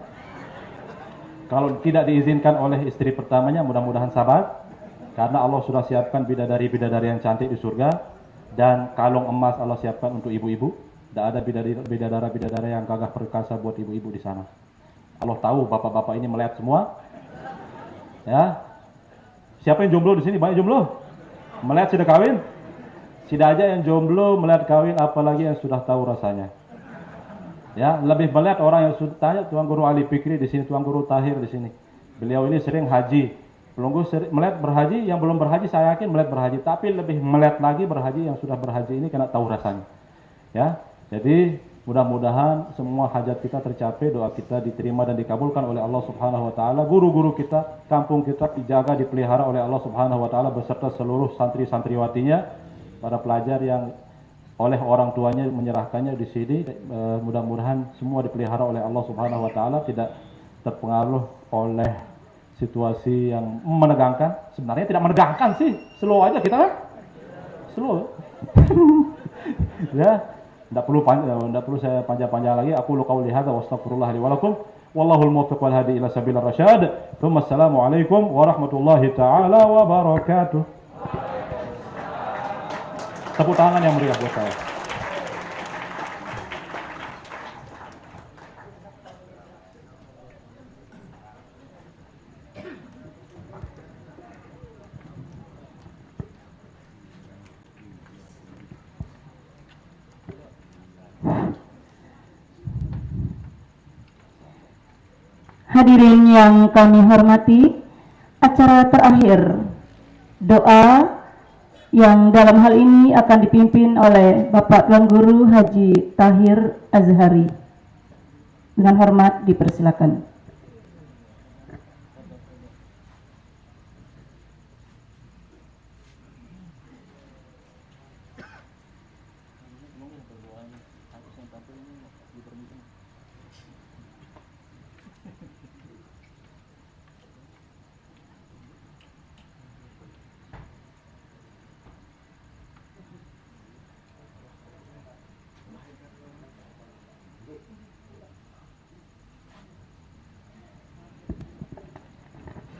Kalau tidak diizinkan oleh istri pertamanya, mudah-mudahan sabar, karena Allah sudah siapkan bidadari-bidadari yang cantik di surga, dan kalung emas Allah siapkan untuk ibu-ibu. Tidak ada bidadara-bidadara yang gagah perkasa buat ibu-ibu di sana. Allah tahu bapak-bapak ini melihat semua. Ya, siapa yang jomblo di sini? Banyak jomblo. Melihat sudah kawin? Tidak aja yang jomblo melihat kawin, apalagi yang sudah tahu rasanya. Ya, lebih melihat orang yang sudah tanya. Tuan Guru Ali Fikri di sini, Tuan Guru Tahir di sini. Beliau ini sering haji. Pelungguh melihat berhaji, yang belum berhaji saya yakin melihat berhaji, tapi lebih melihat lagi berhaji yang sudah berhaji ini karena tahu rasanya. Ya, jadi mudah-mudahan semua hajat kita tercapai, doa kita diterima dan dikabulkan oleh Allah Subhanahu wa taala. Guru-guru kita, kampung kita dijaga, dipelihara oleh Allah Subhanahu wa taala beserta seluruh santri-santriwatinya. Para pelajar yang oleh orang tuanya menyerahkannya di sini, mudah-mudahan semua dipelihara oleh Allah Subhanahu wa taala, tidak terpengaruh oleh situasi yang menegangkan. Sebenarnya tidak menegangkan sih, slow aja kita kan? Slow. Ya, tidak perlu saya panjang-panjang lagi. Aku qauli hadza wa astaghfirullah li wa lakum. Wallahul muwaffiq wal hadi ila sabilir rasyad. Assalamualaikum warahmatullahi taala wabarakatuh. Tepuk tangan yang meriah buat saya. Hadirin yang kami hormati, acara terakhir doa yang dalam hal ini akan dipimpin oleh Bapak Tuan Guru Haji Tahir Azhari. Dengan hormat dipersilakan.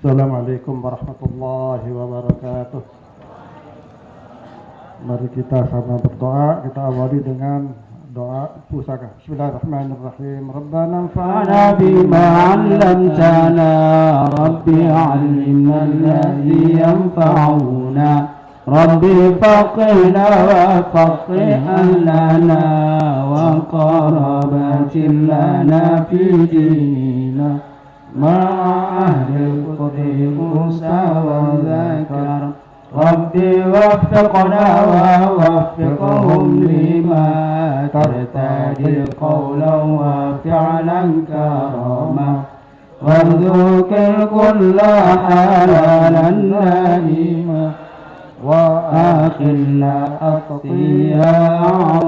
Assalamualaikum warahmatullahi wabarakatuh. Mari kita sama berdoa. Kita awali dengan doa pusaka. Bismillahirrahmanirrahim. Rabbana anfa'na bima 'allamtana, Rabbi 'allimna alladhi yanfa'una, Rabbi faqihna wa faqih ahlana wa qarabatin lana fi dinina مع أهل القدر موسى وذكر ربي وفقنا ووفقهم لما ترتدي قولا وفعلا كرما وارزق الكل حلالا دائما وآخرنا أطياء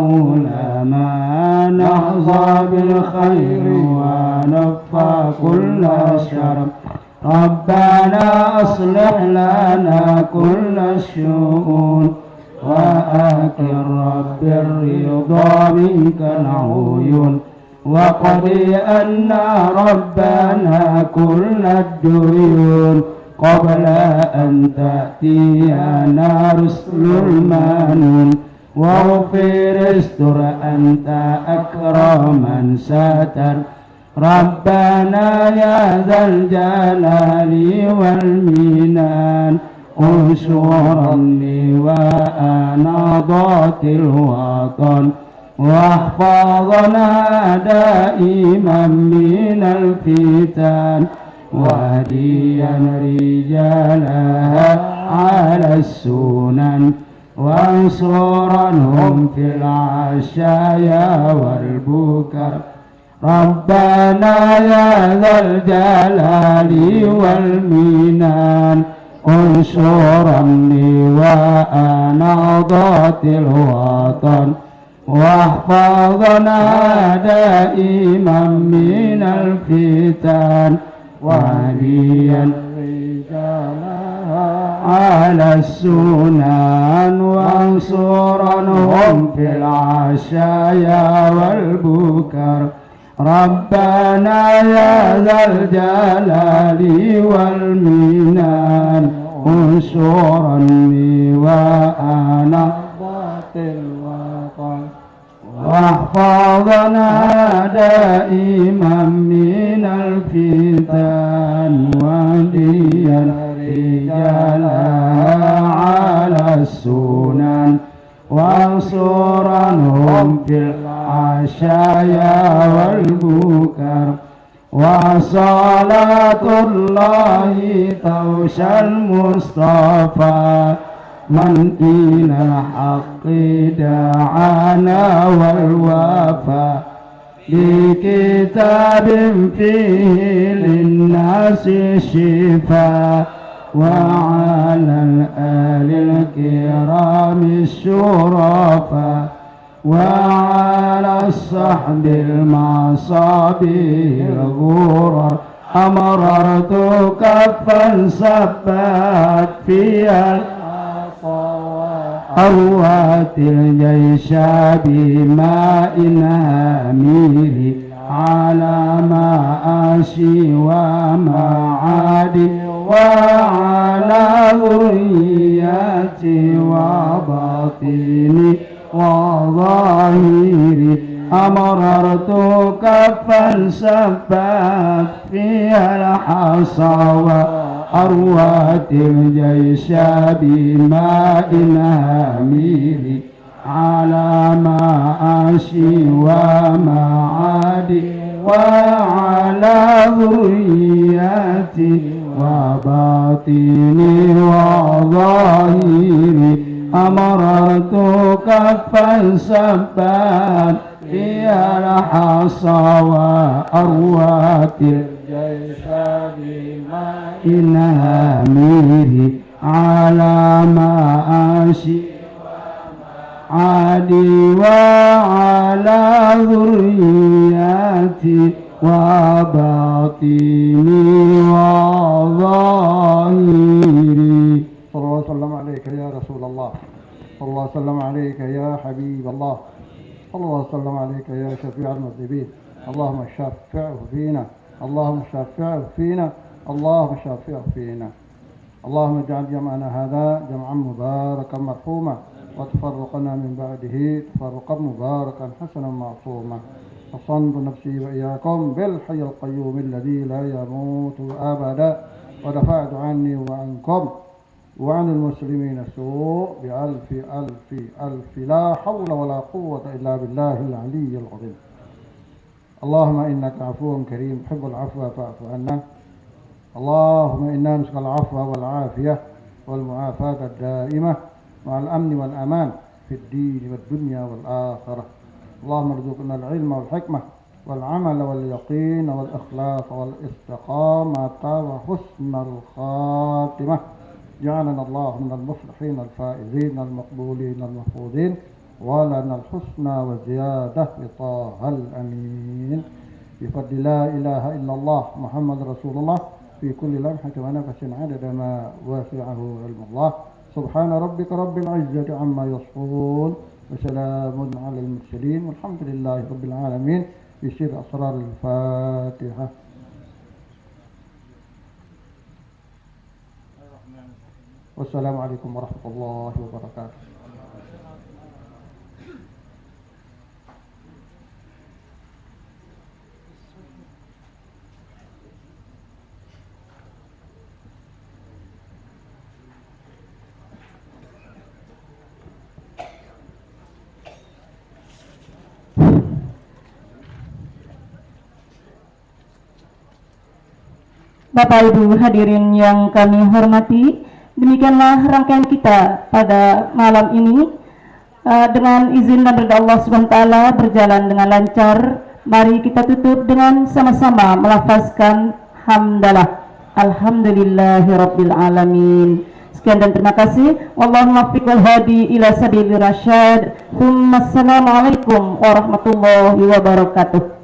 علما نحظى بالخير ونفى كل شر ربنا أصلح لنا كل الشؤون وآكل رب الرضا منك العيون وقضي أن ربنا كل الديون قبل أن تأتينا رسل المنون واغفر استر أنت أكرم من ستر ربنا يا ذا الجلال والمنان انصرني وأناضات الوطن واحفظنا دائما من الفتن وهديا رجالها على السنن وانصرنهم في العشايا والبكر ربنا يا ذا الجلال والمنان انصرني وأناضات الوطن واحفظنا دائما من الفتن وهديا رجالها على السنن وانصرنهم في العشايا والبكر ربنا يا ذا الجلال والمنان انصرني وأنا باطل الوطن واحفظنا دائما من الفتن وهديا رجالها على السنن وانصرنهم في العشايا والبكر وصلاة الله توشى المصطفى من إلى الحق دعانا والوفا بكتاب فيه للناس شفاء وعلى الآل الكرام الشرفاء وعلى الصحب المصابيح الغرر أمررت كفا سبت فيها أروات الجيش بماء هامير على مآشي ومعادي وعلى ذرياتي وباطني وظاهري أمررت كفا سبت فيها الحصى وأروات الجيش بماء هامير على مآشي ومعادي وعلى ذرياتي وباطني وظاهري أمررت كفا سبات فيها الحصى وأروات الجيش بماء ميري على ما أشي عادي وعلى ذرياتي وباطني وظاهري. صلى الله وسلم عليك يا رسول الله، صلى الله وسلم عليك يا حبيب الله، صلى الله وسلم عليك يا شفيع المذنبين. اللهم شفعه فينا، اللهم شفعه فينا، اللهم شفعه فينا. اللهم اجعل جمعنا هذا جمعا مباركا مرحوما، وتفرقنا من بعده تفرقا مباركا حسنا معصوما. أصنت نفسي وإياكم بالحي القيوم الذي لا يموت أبدا، ودفعت عني وعنكم وعن المسلمين السوء بألف ألف ألف لا حول ولا قوة إلا بالله العلي العظيم. اللهم إنك عفو كريم تحب العفو فاعف عنا. اللهم إنا نسأل العفو والعافية والمعافاة الدائمة مع الأمن والأمان في الدين والدنيا والآخرة. اللهم ارزقنا العلم والحكمة والعمل واليقين والإخلاص والاستقامة وحسن الخاتمة. جعلنا الله من المفلحين الفائزين المقبولين المحفوظين، ولنا الحسنى والزيادة بطه الأمين. بفضل لا إله إلا الله محمد رسول الله في كل لمحة ونفس عدد ما وسعه علم الله. سبحان ربك رب العزة عما يصفون، وسلام على المرسلين، والحمد لله رب العالمين. بسر أسرار الفاتحة. والسلام عليكم ورحمة الله وبركاته. Bapak Ibu hadirin yang kami hormati, demikianlah rangkaian kita pada malam ini. Dengan izin dan ridha Allah SWT berjalan dengan lancar. Mari kita tutup dengan sama-sama melafazkan hamdalah. Alhamdulillahirabbil alamin. Sekian dan terima kasih. Wallahu muwaffiq wal hadi ila sabilir rasyad. Assalamualaikum warahmatullahi wabarakatuh.